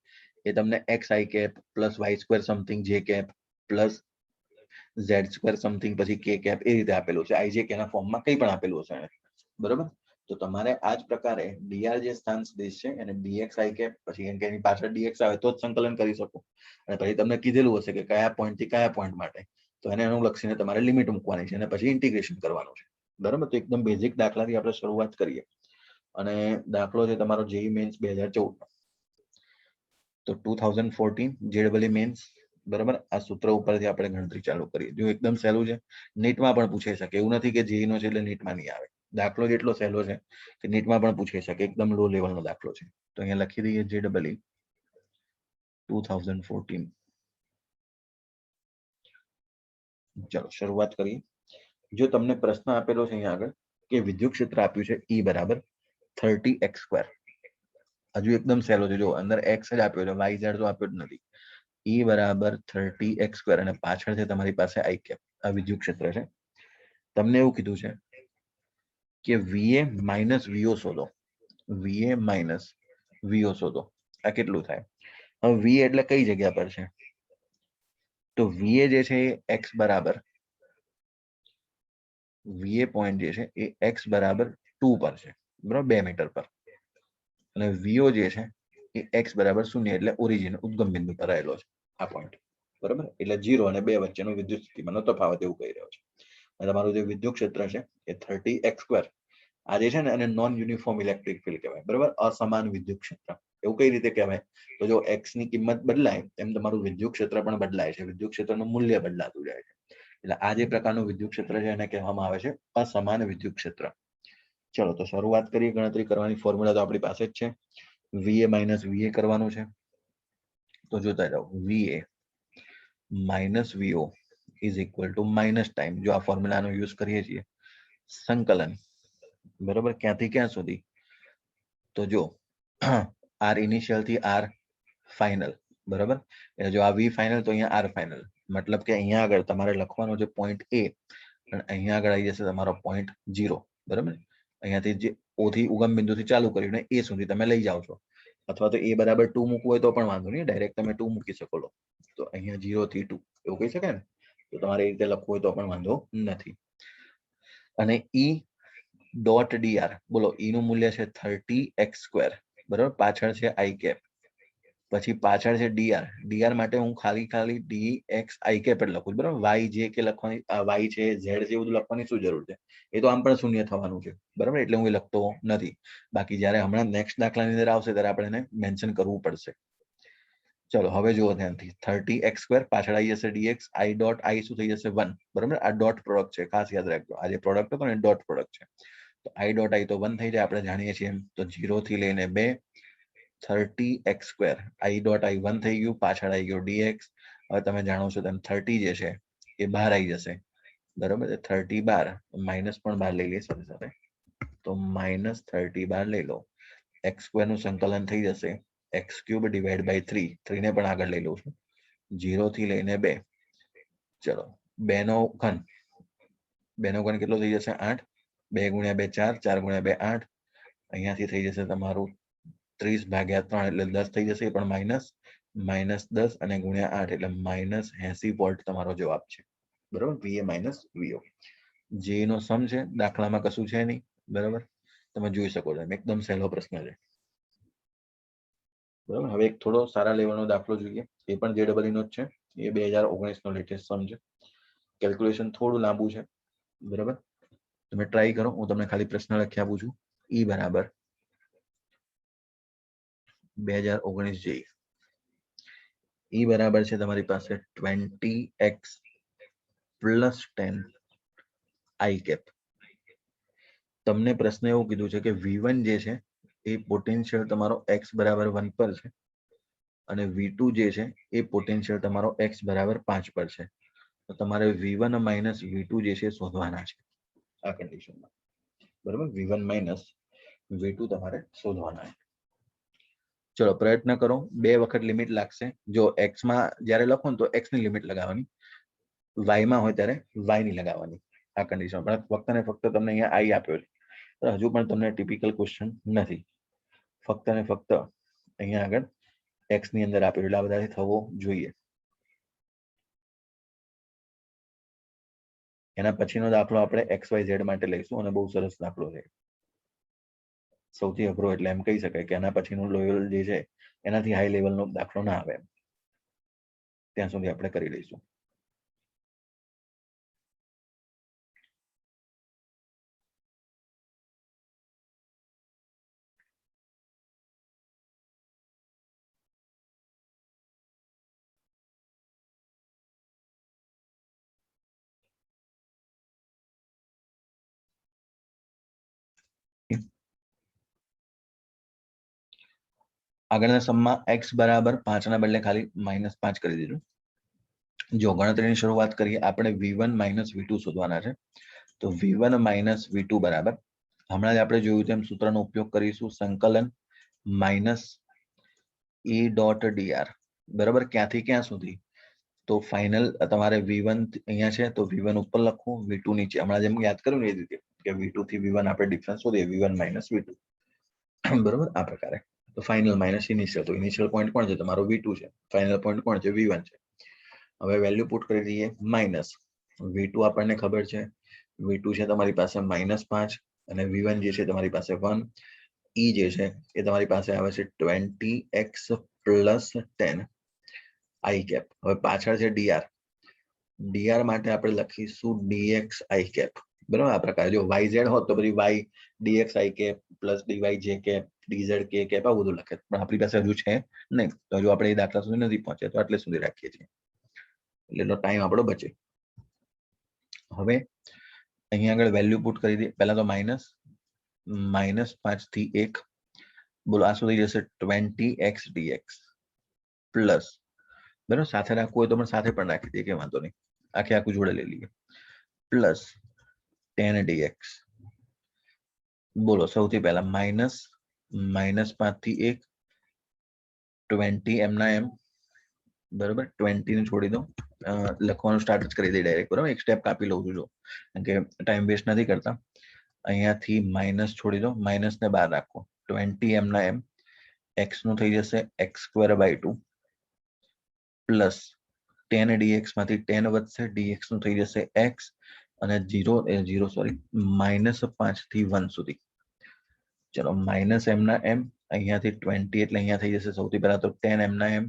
એ તમને X I cap plus Y square something J cap plus Z square something પછી કે કેપ એ રીતે આપેલું છે. આઈ જે કે ના ફોર્મમાં કંઈ પણ આપેલું હશે. બરોબર, તો તમારે આ જ પ્રકારે ડીઆર જે સ્થાન સદિશ છે એને ડીએક્સ આઈ કેપ, પછી એમ કે એની પાછળ ડીએક્સ આવે તો જ સંકલન કરી શકો. અને પછી તમને કીધેલું હશે કે કયા પોઈન્ટ થી કયા પોઈન્ટ માટે, તો એને અનુલક્ષીને તમારે લિમિટ મૂકવાની છે અને પછી ઇન્ટિગ્રેશન કરવાનું છે. બરાબર, તો એકદમ બેઝિક દાખલાથી આપણે શરૂઆત કરીએ. અને દાખલો છે તમારો જેઈ મેન્સ 2014. તો 2014 JEE મેન્સ, બરાબર. આ સૂત્ર ઉપરથી આપણે ગણતરી ચાલુ કરીએ. જો એકદમ સહેલું છે, નીટમાં પણ પૂછાઈ શકે એવું નથી કે JEE નો છે એટલે નીટમાં નહીં આવે. દાખલો જેટલો સહેલો છે કે નીટમાં પણ પૂછાઈ શકે, એકદમ લો લેવલનો દાખલો છે. તો અહીંયા લખી દઈએ JEE 2014. ચલો શરૂઆત કરીએ. જો તમને પ્રશ્ન આપેલો છે અહીંયા આગળ કે વિદ્યુત ક્ષેત્ર આપ્યું છે E બરાબર 30x². હજુ એકદમ સહેલો છે. જો અંદર x જ આપ્યો છે, y z તો આપ્યો જ નથી. E બરાબર 30x² અને પાછળ છે તમારી પાસે i કેપ. આ વિદ્યુત ક્ષેત્ર છે. તમને એવું કીધું છે કે VA માઇનસ VO શોધો. VA માઇનસ VO શોધો. આ કેટલું થાય? હવે VA એટલે કઈ જગ્યા પર છે? તો VA જે છે એ x બરાબર, VA પોઈન્ટ જે છે એ x બરાબર 2 પર છે, બરાબર, 2 મીટર પર. અને VO જે છે એ x બરાબર 0 એટલે ઓરિજિન ઉદ્ગમ બિંદુ પર આવેલો છે આ પોઈન્ટ, બરાબર. એટલે 0 અને 2 વચ્ચેનો વિદ્યુત સ્થિતિમાનનો તફાવત એવું કહી રહ્યો છે. અને તમારું જે વિદ્યુત ક્ષેત્ર છે એ 30x². આ જે છે ને એને નોન યુનિફોર્મ ઇલેક્ટ્રિક ફિલ્ડ કહેવાય, બરાબર, અસમાન વિદ્યુત ક્ષેત્ર. એવું કઈ રીતે કહેવાય? તો જો x ની કિંમત બદલાય એમ તમારું વિદ્યુત ક્ષેત્ર પણ બદલાય છે, વિદ્યુત ક્ષેત્રનું મૂલ્ય બદલાતું જાય છે. એટલે આ જે પ્રકારનું વિદ્યુત ક્ષેત્ર છે એને કહેવામાં આવે છે અસમાન વિદ્યુત ક્ષેત્ર. ચલો તો શરૂઆત કરીએ ગણતરી કરવાની. ફોર્મ્યુલા તો આપણી પાસે જ છે. VA માઇનસ VA કરવાનું છે. તો જોતા જાઓ, VA minus VO is equal two minus time, જો આ ફોર્મ્યુલાનો યુઝ કરીએ છીએ, સંકલન, બરાબર, ક્યાંથી ક્યાં સુધી? તો જો R ઇનિશિયલ થી R ફાઇનલ, બરાબર. એટલે જો આ V ફાઇનલ તો અહીંયા R ફાઇનલ. મતલબ કે અહીંયા આગળ તમારે લખવાનો છે પોઈન્ટ A અને અહીંયા આગળ આવી જશે તમારો પોઈન્ટ 0, બરાબર. અહીંયાથી જે O થી ઉગમ બિંદુથી ચાલુ કરીને A સુધી તમે લઈ જાઓ છો. અથવા તો A બરાબર 2 મૂકવું હોય તો પણ વાંધો નહીં, ડાયરેક્ટ તમે 2 મૂકી શકો છો. તો અહીંયા 0 થી 2 એવું કહી શકાય ને. તો તમારે એ રીતે લખવું હોય તો પણ વાંધો નથી. અને E ડોટ dr, બોલો, E નું મૂલ્ય છે 30x², બરાબર. પાછળ છે i કેપ, પછી પાછળ છે dr માટે હું ખાલી dx i કેપ જ લખું છું, બરાબર. y જે કે લખવાની, y છે z છે બધું લખવાની શું જરૂર છે? એ તો આમ પણ શૂન્ય થવાનું છે, બરાબર, એટલે હું એ લખતો નથી. બાકી જ્યારે હમણાં નેક્સ્ટ દાખલાની અંદર આવશે ત્યારે આપણે એને મેન્શન કરવું પડશે. ચલો હવે જુઓ ધ્યાનથી. 30x² પાછળ આવી જશે dx, i ડોટ i શું થઈ જશે 1, બરાબર. આ ડોટ પ્રોડક્ટ છે, ખાસ યાદ રાખજો. આ જે પ્રોડક્ટ હતો ને ડોટ પ્રોડક્ટ છે. તો i ડોટ i તો 1 થઈ જાય, આપણે જાણીએ છીએ. તો 0 થી લઈને 2, 30x², i ડોટ i 1 થઈ ગયું, પાછળ આવી ગયો dx. હવે તમે જાણો છો તેમ 30 જે છે એ બહાર આવી જશે, બરાબર. 30 બાર, માઇનસ પણ બહાર લઈ લઈએ સાથે સાથે. તો માઇનસ 30 બહાર લઈ લો. x² નું સંકલન થઈ જશે x³ ડિવાઈડ બાય 3, 3 ને પણ આગળ લઈ લઉં છું. 0 થી લઈને 2. ચલો 2 નો ઘન, 2 નો ઘન કેટલો થઈ જશે? 8. 2 ગુણ્યા 2 4, 4 ગુણ્યા 2 8. અહીંયાથી થઈ જશે તમારું 30 ભાગ્યા 3 એટલે 10 થઈ જશે, પણ માઇનસ 10 અને ગુણ્યા 8 એટલે માઇનસ 80 વોલ્ટ તમારો જવાબ છે, બરાબર. VA minus VO. જે નો સમ છે, દાખલામાં કશું છે નહીં, બરાબર. તમે જોઈ શકો છો, એકદમ સહેલો પ્રશ્ન છે, બરાબર. હવે એક થોડો સારા લેવલનો દાખલો જોઈએ. એ પણ JEE નો જ છે. એ 2019 નો લેટેસ્ટ સમ છે. કેલ્ક્યુલેશન થોડું લાંબુ છે, બરાબર. તમે ટ્રાય કરો. હું તમને ખાલી પ્રશ્ન લખી આપું છું. E બરાબર 2019 JEE. E બરાબર છે તમારી પાસે 20x પ્લસ 10 i કેપ. તમને પ્રશ્ન એવું કીધું છે કે V1 જે છે એ પોટેન્શિયલ તમારો x બરાબર 1 પર છે અને V2 જે છે એ પોટેન્શિયલ તમારો x બરાબર 5 પર છે. તો તમારે V1 માઇનસ V2 જે છે શોધવાના છે આ કન્ડિશનમાં, બરાબર. V1 માઇનસ V2 તમારે શોધવાના છે. ચલો પ્રયત્ન કરો. 2 વખત લિમિટ લાગશે. જો x માં જ્યારે લખો ને તો x ની લિમિટ લગાવવાની, y માં હોય ત્યારે y ની લગાવવાની આ કન્ડિશન. પણ ફક્ત ને ફક્ત તમને અહીંયા i આપ્યો છે, હજુ પણ તમને ટિપિકલ ક્વેશ્ચન નથી. ફક્ત ને ફક્ત અહીંયા આગળ x ની અંદર આપેલું, એટલે આ બધાથી થવો જોઈએ. એના પછીનો દાખલો આપણે XYZ માટે લઈશું અને બહુ સરસ દાખલો છે. સૌથી અઘરો એટલે એમ કહી શકાય કે એના પછીનું લેવલ જે છે એનાથી હાઈ લેવલનો દાખલો ના આવે, ત્યાં સુધી આપણે કરી લઈશું. આગળના સમમાં x બરાબર 5 ના બદલે ખાલી -5 કરી દીધું. જો ગણતરીની શરૂઆત કરીએ, આપણે v1 - v2 શોધવાના છે. તો v1 - v2 બરાબર, હમણાં જ આપણે જોયું તેમ સૂત્રનો ઉપયોગ કરીશું, સંકલન માઇનસ e ડોટ dr, બરાબર. ક્યાંથી ક્યાં સુધી? તો ફાઇનલ તમારે v1 અહીંયા છે, તો v1 ઉપર લખવું, v2 નીચે. હમણાં જેમ યાદ કર્યું ને એ રીતે કે v2 થી v1 આપણે ડિફરન્સ શોધીએ, v1 - v2, બરાબર, આ પ્રકારે. તો ફાઇનલ માઇનસ ઇનિશિયલ, તો ઇનિશિયલ પોઈન્ટ કોણ છે? તમારો v2 છે. ફાઇનલ પોઈન્ટ કોણ છે? v1 છે. હવે વેલ્યુ પુટ કરી દઈએ. માઇનસ v2 આપણને ખબર છે, v2 છે તમારી પાસે -5, અને v1 જે છે તમારી પાસે 1. e જે છે એ તમારી પાસે આવે છે 20x પ્લસ 10 i કેપ. હવે પાછળ છે dr, dr માટે આપણે લખીશું dx i કેપ, બરાબર. આ પ્રકારે જો yz હોત તો બધી y dx i cap plus dy j cap dz k cap આ બધું લખે, પણ આપણી પાસે હજુ છે નહીં. તો હજુ આપણે એ દાખલા સુધી નથી પહોંચ્યા, તો આટલે સુધી રાખીએ છીએ, એટલે ટાઈમ આપણો બચે. હવે અહીંયા આગળ વેલ્યુ પુટ કરી દઈએ. પહેલા તો -5 થી 1, બોલો આ સુધી જશે 20x dx પ્લસ, બરાબર. સાથે રાખવું હોય તો પણ સાથે પણ રાખી દઈએ, કે વાંધો નહીં, આખું જોડે લઈ લઈએ, પ્લસ 10 dx. બોલો સૌથી પહેલા -5 થી 1, 20 એમ ના એમ, બરાબર. 20 ને છોડી દો, લખવાનું સ્ટાર્ટ જ કરી દે ડાયરેક્ટ, બરાબર. એક સ્ટેપ કાપી લઉં છું, જો, કારણ કે ટાઈમ વેસ્ટ નથી કરતા. અહીંયાથી માઇનસ છોડી દો, માઇનસ ને બહાર રાખો, 20 એમ ના એમ, x નું થઈ જશે x²/2 પ્લસ 10 dx માંથી 10 વધશે, dx નું થઈ જશે x, અને -5 થી 1 સુધી. ચલો માઇનસ એમ ના એમ, અહીંયાથી 20 એટલે અહીંયા થઈ જશે સૌથી પહેલા તો 10 એમ ના એમ,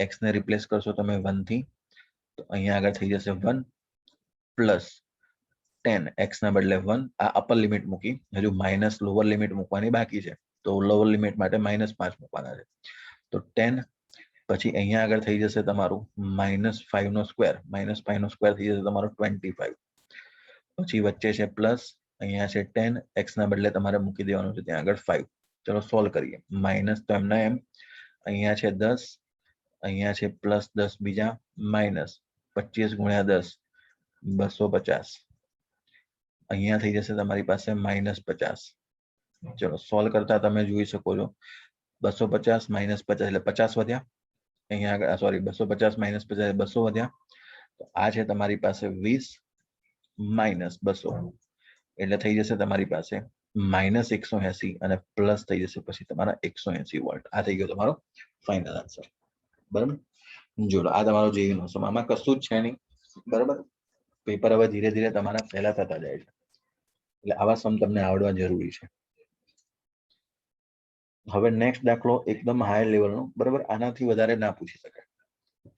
x ને રિપ્લેસ કરશો તમે 1 થી, તો અહીંયા આગળ થઈ જશે 1 પ્લસ 10 x ના બદલે 1. આ અપર લિમિટ મૂકી, હજુ માઇનસ લોઅર લિમિટ મૂકવાની બાકી છે, તો લોઅર લિમિટ માટે -5 મૂકવાના છે. તો 10 પછી અહીંયા આગળ થઈ જશે તમારું -5 નો સ્ક્વેર, -5 નો સ્ક્વેર થઈ જશે તમારો 25. પછી વચ્ચે છે પ્લસ, અહીંયા છે 10, x ના બદલે તમારે મૂકી દેવાનું છે ત્યાં આગળ 5. ચલો સોલ્વ કરીએ. માઇનસ તો એમના એમ, અહીંયા છે 10, અહીંયા છે પ્લસ 10 બીજા, માઇનસ 25 ગુણ્યા 10 250, અહીંયા થઈ જશે તમારી પાસે -50. ચલો સોલ્વ કરતા તમે જોઈ શકો છો, 250 -50 એટલે 50 વધ્યા. અહીંયા આગળ સોરી 250 -50 200 વધ્યા. તો આ છે તમારી પાસે 20 માઇનસ 200, એટલે થઈ જશે તમારી પાસે -180, અને પ્લસ થઈ જશે પછી તમારા 180 વોલ્ટ. આ થઈ ગયો તમારો ફાઇનલ આન્સર, બરાબર. જો આ તમારો જેવીનો સમ, આમાં કશું જ છે નહીં, બરાબર. પેપર હવે ધીરે ધીરે તમારા પહેલા થતા જાય છે, એટલે આવા સમ તમને આવડવા જરૂરી છે. હવે નેક્સ્ટ દાખલો એકદમ હાયર લેવલનો, બરાબર. આનાથી વધારે ના પૂછી શકાય.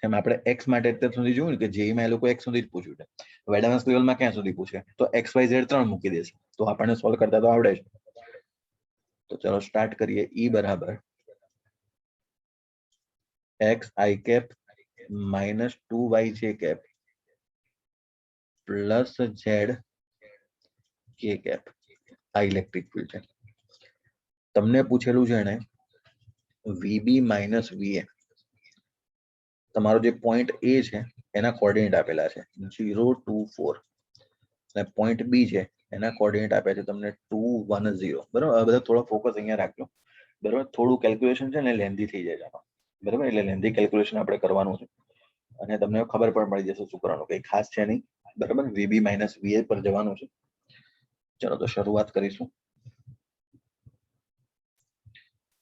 એમ આપણે x માટે અત્યાર સુધી જોયું ને કે જેઈમાં એ લોકો x સુધી જ પૂછ્યું છે. એડવાન્સ લેવલમાં ક્યાં સુધી પૂછે? તો x y z 3 મૂકી દેશે, તો આપણને સોલ્વ કરતા તો આવડે છે. તો ચલો સ્ટાર્ટ કરીએ. e બરાબર x i cap minus 2y j cap plus z k cap. આ ઇલેક્ટ્રિક ફિલ્ડ છે. તમને પૂછેલું છે ને vb માઇનસ va, તમારો જે પોઈન્ટ a છે એના કોઓર્ડિનેટ આપેલા છે 0 2 4, અને પોઈન્ટ b છે એના કોઓર્ડિનેટ આપ્યા છે તમને 2 1 0, બરાબર. આ બધા થોડો ફોકસ અહીંયા રાખજો, બરાબર. થોડું કેલ્ક્યુલેશન છે ને લેન્ધી થઈ જાય છે, બરાબર. એટલે લેન્ધી કેલ્ક્યુલેશન આપણે કરવાનું છે, અને તમને ખબર પણ પડી જશે સૂત્રનો કઈ ખાસ છે નહીં, બરાબર. vb માઇનસ va પર જવાનું છે. ચલો તો શરૂઆત કરીશું.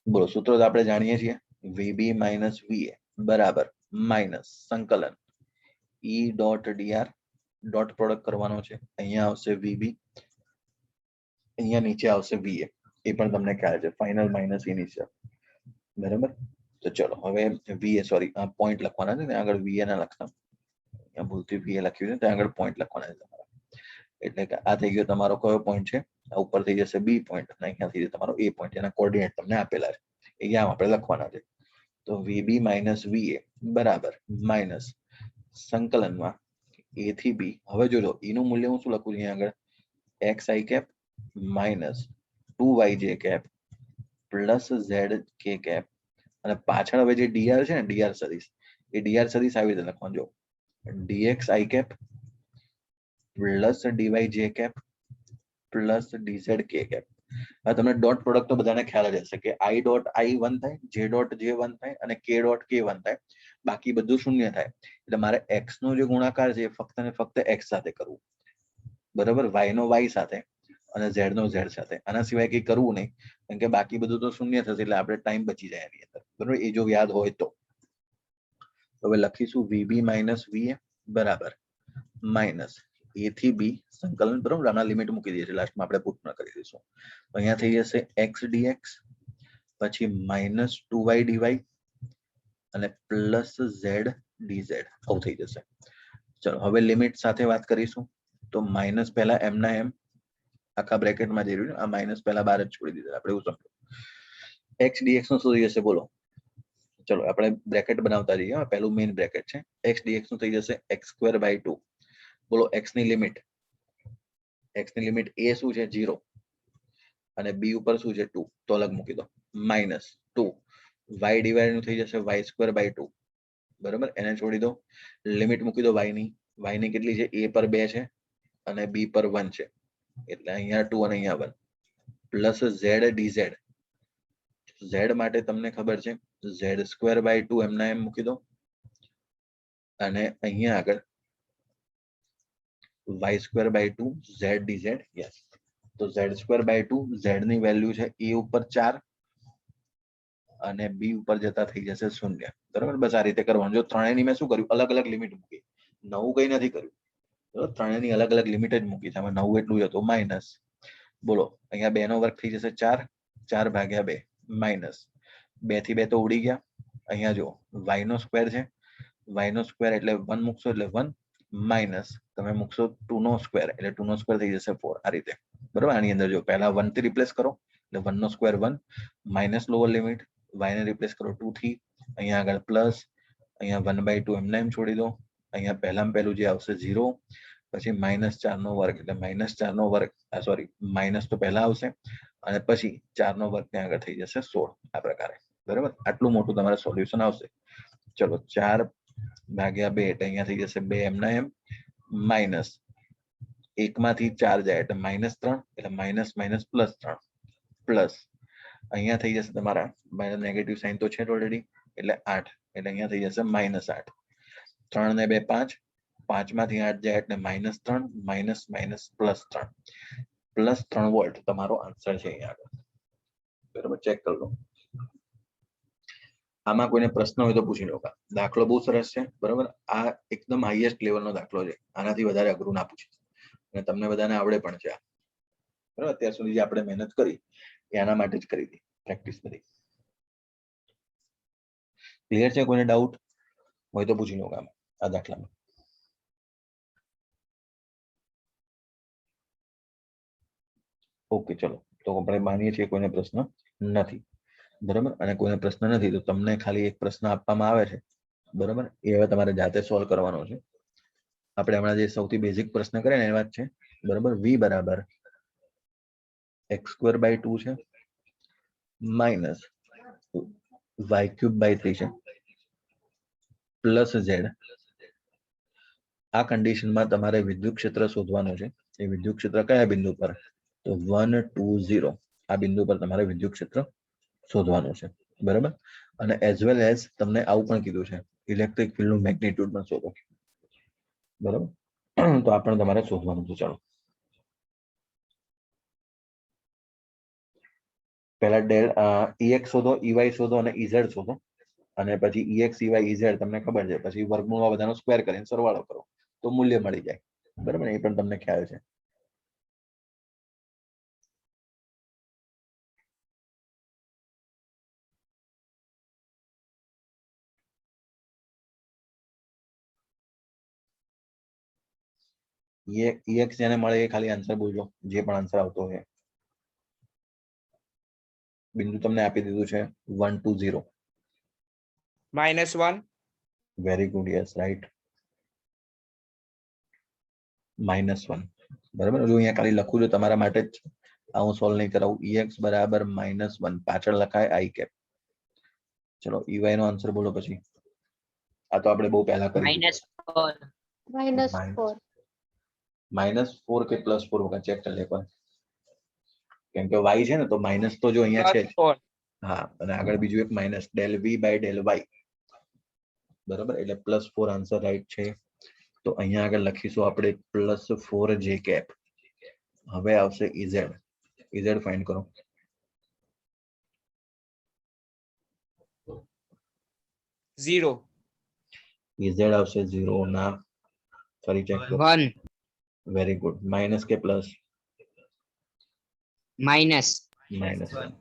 બોલો સૂત્ર તો આપણે જાણીએ છીએ, vb માઇનસ va બરાબર માઇનસ સંકલન e dot dr, dot product કરવાનો છે. અહીંયા આવશે vb, અહીંયા નીચે આવશે va, એ પણ તમને ખ્યાલ છે, ફાઇનલ માઇનસ ઇનિશિયલ, બરાબર. તો ચલો હવે va સોરી આ પોઈન્ટ લખવાના છે, ત્યાં આગળ va ના લખતા, અહીંયા ભૂલથી va લખ્યું છે, ત્યાં આગળ પોઈન્ટ લખવાના છે તમારા. એટલે કે આ થઈ ગયો તમારો કયો પોઈન્ટ છે, આ ઉપર થઈ જશે b પોઈન્ટ, અને અહીંયા થઈ જશે તમારો a પોઈન્ટ, એના કોઓર્ડિનેટ તમને આપેલા છે, અહીંયા આપણે લખવાના છે. તો vb માઇનસ va બરાબર માઇનસ સંકલનમાં a થી b. હવે જોજો e નું મૂલ્ય હું શું લખું છું અહીંયા આગળ, x i cap minus 2y j cap plus z k cap અને પાછળ હવે જે dr છે ને dr સદિશ એ dr સદિશ આવી રીતે લખવાનું જો dx i cap plus dy j cap plus dz k cap. હવે તમને ડોટ પ્રોડક્ટ તો બધાને ખ્યાલ જ હશે કે i ડોટ i 1 થાય j ડોટ j 1 થાય અને k ડોટ k 1 થાય, બાકી બધું શૂન્ય થાય. એટલે મારે x નો જે ગુણાકાર છે એ ફક્ત ને ફક્ત x સાથે કરવું, બરાબર, y નો y સાથે અને z નો z સાથે. આના સિવાય કઈ કરવું નહીં, કેમ કે બાકી બધું તો શૂન્ય થશે એટલે આપણે ટાઈમ બચી જાય એની અંદર, બરાબર. એ જો યાદ હોય તો હવે લખીશું vb માઇનસ va બરાબર માઇનસ a થી b સંકલન, બરાબર. આના લિમિટ મૂકી દઈએ છીએ, લાસ્ટમાં આપણે પુટ ન કરી દઈશું. તો અહીંયા થઈ જશે x dx પછી માઇનસ 2y dy અને પ્લસ z dz આવું થઈ જશે. ચલો હવે લિમિટ સાથે વાત કરીશું. તો માઇનસ પહેલા m ના m આખા બ્રેકેટમાં જઈ રહ્યું, આ માઇનસ પહેલા બહાર જ છોડી દીધા આપણે, એવું સમજો. x dx નું શું થઈ જશે બોલો? ચલો આપણે બ્રેકેટ બનાવતા જઈએ. પહેલું મેઇન બ્રેકેટ છે. x dx નું થઈ જશે x²/2. બોલો x ની લિમિટ, x ની લિમિટ a શું છે 0 અને b ઉપર શું છે 2, તો અલગ મૂકી દો. માઇનસ 2 y ડિવાઇડ નું થઈ જશે y²/2, બરાબર. એને છોડી દો. લિમિટ મૂકી દો y ની. y ની કેટલી છે? a પર 2 છે અને b પર 1 છે, એટલે અહીંયા 2 અને અહીંયા 1 પ્લસ z dz. z માટે તમને ખબર છે z²/2 એમના એમ મૂકી દો અને અહીંયા આગળ y²/2 z dz. યસ, તો z²/2 z ની વેલ્યુ છે a ઉપર 4 અને b ઉપર જતા થઈ જશે 0, બરાબર. બસ આ રીતે કરવાનું. જો ત્રણેયની મેં શું કર્યું, અલગ અલગ લિમિટ મૂકી, નવું કઈ નથી કર્યું, બરાબર. ત્રણેયની અલગ અલગ લિમિટ જ મૂકી છે. આમાં નવું એટલું જ હતું, માઇનસ. બોલો અહીંયા 2 નો વર્ગ થઈ જશે 4, 4/2 માઇનસ 2 થી 2 તો ઉડી ગયા. અહીંયા જો y નો સ્ક્વેર છે, y નો સ્ક્વેર એટલે 1 મૂકશો એટલે 1 માઇનસ તમે મૂકશો 2 નો સ્ક્વેર એટલે 2 નો સ્ક્વેર થઈ જશે 4. આ રીતે, બરાબર. આની અંદર જો પહેલા 1 થી રિપ્લેસ કરો એટલે 1 નો square 1 minus lower limit, y ને રિપ્લેસ કરો 2 થી, અહીંયા આગળ પ્લસ, અહીંયા 1/2 એમને એમ છોડી દો. અહીંયા પહેલામાં પહેલું જે આવશે 0, પછી -4 નો વર્ગ એટલે -4 નો વર્ગ, સોરી માઇનસ તો પહેલા આવશે અને પછી 4 નો વર્ગ ત્યાં આગળ થઈ જશે 16. આ પ્રકારે, બરાબર. આટલું મોટું તમારે સોલ્યુશન આવશે. ચલો 4/2 એટલે અહીંયા થઈ જશે 2 એમના એમ માઇનસ 1 માંથી 4 જાય એટલે -3 એટલે માઇનસ માઇનસ +3 પ્લસ અહીંયા થઈ જશે તમારા નેગેટિવ સાઇન તો છે ઓલરેડી એટલે 8 એટલે અહીંયા થઈ જશે -8. 3 ને 2 5, 5 માંથી 8 જાય એટલે -3 માઇનસ માઇનસ +3 વોલ્ટ તમારો આન્સર છે અહીંયા આગળ, બરાબર. ચેક કરી લો. આમાં કોઈને પ્રશ્ન હોય તો પૂછી લો. દાખલો બહુ સરસ છે, બરાબર. આ એકદમ હાઈએસ્ટ લેવલનો દાખલો છે, આનાથી વધારે અઘરું ના પૂછી અને તમને બધાને આવડે પણ છે, બરાબર. અત્યાર સુધી જે આપણે મહેનત કરી એ આના માટે જ કરી હતી, પ્રેક્ટિસ કરી. ક્લિયર છે? કોઈને ડાઉટ હોય તો પૂછી લો આ દાખલામાં. ઓકે, ચલો તો આપણે માનીએ છીએ કોઈને પ્રશ્ન નથી, બરાબર. અને કોઈને પ્રશ્ન નથી તો તમને ખાલી એક પ્રશ્ન આપવામાં આવે છે, બરાબર. એ હવે તમારે જાતે સોલ્વ કરવાનો છે. આપણે હમણાં જે સૌથી બેઝિક પ્રશ્ન કર્યા ને એ વાત છે, બરાબર. v બરાબર x²/2 છે માઇનસ y³/3 છે પ્લસ z. આ કન્ડિશનમાં તમારે વિદ્યુત ક્ષેત્ર શોધવાનું છે. એ વિદ્યુત ક્ષેત્ર કયા બિંદુ પર? તો 1 2 0 આ બિંદુ પર તમારે વિદ્યુત ક્ષેત્ર શોધવાનું છે, બરાબર. અને એઝ વેલ એઝ તમને આવું પણ કીધું છે ઇલેક્ટ્રિક ફિલ્ડનું મેગ્નિટ્યુડ પણ શોધો, બરાબર. તો આ પણ તમારે શોધવાનું છે. ચાલો પહેલા ex શોધો, ey શોધો અને ez શોધો અને પછી ex ey ez તમને ખબર છે, પછી વર્ગમૂળમાં બધાનો સ્ક્વેર કરીને સરવાળો કરો તો મૂલ્ય મળી જાય, બરાબર. એ પણ તમને ખ્યાલ છે. ex જેને મળે એ ખાલી આન્સર બોલજો, જે પણ આન્સર આવતો હોય. બિંદુ તમને આપી દીધું છે 1 2 0. -1. વેરી ગુડ, યસ રાઈટ, -1, બરાબર. જો અહીંયા ખાલી લખું છું તમારા માટે જ, હું સોલ્વ નહીં કરાવું. ex બરાબર -1 પાછળ લખાય i cap ચલો EY નો આન્સર બોલો પછી. આ તો આપણે બહુ પહેલા કરી -4. -4. -4 કે +4 વખત ચેક કરી લે એકવાર. કેમ કે y છે ને તો માઇનસ તો જો અહીંયા છે જ. +4. હા, અને આગળ બીજું એક માઇનસ del v/del y, બરાબર, એટલે +4 આન્સર રાઈટ છે. તો અહીંયા આગળ લખીશું આપણે +4j કેપ. હવે આવશે EZ. EZ ફાઇન્ડ કરો. 0. EZ આવશે 0 ના. ફરી ચેક કરો. 1. Very good. માઇનસ કે plus? Minus. -1.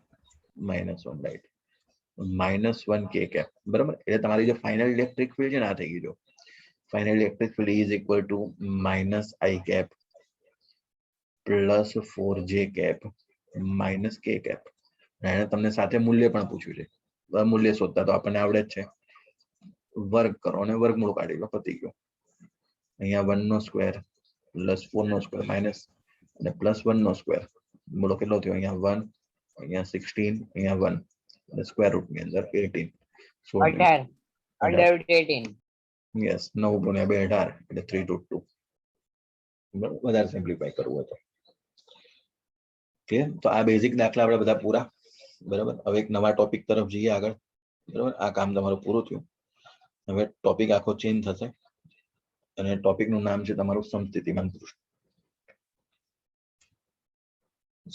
-1 right. -1 k cap, બરાબર. એટલે તમારી જે ફાઇનલ ઇલેક્ટ્રિક ફિલ્ડ છે ને આ થઈ ગઈ. જો final electric field is equal to -i cap +4j cap -k cap. એને તમને સાથે મૂલ્ય પણ પૂછ્યું છે. મૂલ્ય શોધતા તો આપણને આવડે જ છે. વર્ગ કરો અને વર્ગમૂળ કાઢી લો, પતી ગયો. અહીંયા 1 નો સ્ક્વેર +4 નો સ્ક્વેર માઇનસ અને +1 નો સ્ક્વેર, બોલો કેટલો થયો? અહીંયા 1, અહીંયા 16, અહીંયા 1 અને સ્ક્વેર રૂટ ની અંદર 18. 18. 18. યસ, 9 ગુણ્યા 2 18 એટલે 3 to 2. બરાબર, વધારે સિમ્પ્લિફાય કરવું હોય તો. ક્લિયર? તો આ બેઝિક દાખલા આપણે બધા પૂરા. બરાબર, હવે એક નવા ટોપિક તરફ જઈએ આગળ. બરાબર, આ કામ તમારું પૂરું થયું. હવે ટોપિક આખો ચેન્જ થશે અને ટોપિક નું નામ છે તમારું સમસ્થિતિમાન પૃષ્ઠ.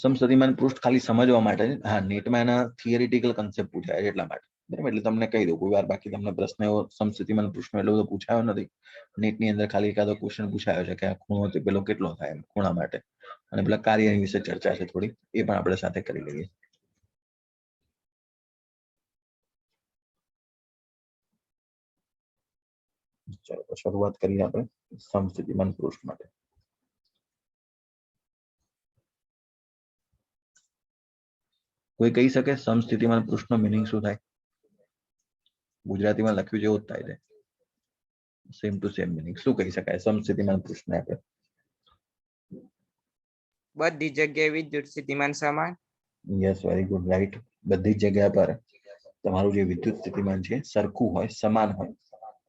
સમસ્થિતિમાન પૃષ્ઠ ખાલી સમજવા માટે, હા, નેટમાં એના થિયરિટિકલ કન્સેપ્ટ પૂછાય છે એટલા માટે. બરાબર, એટલે તમને કહી દઉં કોઈ વાર, બાકી તમને પ્રશ્ન એવો સમસ્થિતિમાન પૃષ્ઠનો એટલો બધો પૂછાયો નથી. નેટની અંદર ખાલી એકાદો ક્વેશ્ચન પૂછાયો છે કે આ ખૂણો પેલો કેટલો થાય ખૂણા માટે, અને પેલા કાર્યની વિશે ચર્ચા છે થોડી, એ પણ આપણે સાથે કરી લઈએ. ચાલો તો શરૂઆત કરીએ આપણે સમસ્થિતિમાન પૃષ્ઠ માટે. કોઈ કહી શકે સમસ્થિતિમાન પૃષ્ઠનો મીનિંગ શું થાય? ગુજરાતીમાં લખ્યું જેવું જ થાય છે, સેમ ટુ સેમ મીનિંગ. શું કહી શકાય સમસ્થિતિમાન પૃષ્ઠને આપણે? બધી જગ્યાએ વિદ્યુત સ્થિતિમાન સમાન. Yes, very good, right. બધી જ જગ્યા પર તમારું જે વિદ્યુત સ્થિતિમાન છે સરખું હોય, સમાન હોય,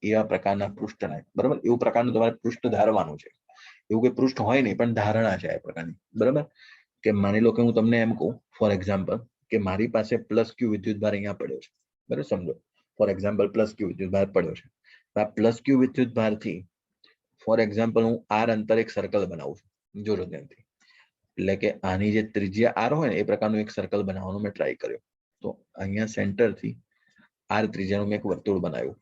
એવા પ્રકારના પૃષ્ઠને, બરાબર, એવું પ્રકારનું તમારે પૃષ્ઠ ધારવાનું છે. એવું કોઈ પૃષ્ઠ હોય નહીં, પણ ધારણા છે આ પ્રકારની. બરાબર, કે માની લો કે હું તમને એમ કહું ફોર એક્ઝામ્પલ કે મારી પાસે +q વિદ્યુતભાર અહીંયા પડ્યો છે. બરાબર, સમજો ફોર એક્ઝામ્પલ +q વિદ્યુતભાર પડ્યો છે. +q વિદ્યુતભારથી ફોર એક્ઝામ્પલ હું r અંતર એક સર્કલ બનાવું છું. જોજો ધ્યાનથી. એટલે કે આની જે ત્રિજ્યા r હોય ને એ પ્રકારનું એક સર્કલ બનાવવાનું મેં ટ્રાય કર્યો. તો અહીંયા સેન્ટરથી r ત્રિજ્યાનું મેં એક વર્તુળ બનાવ્યું.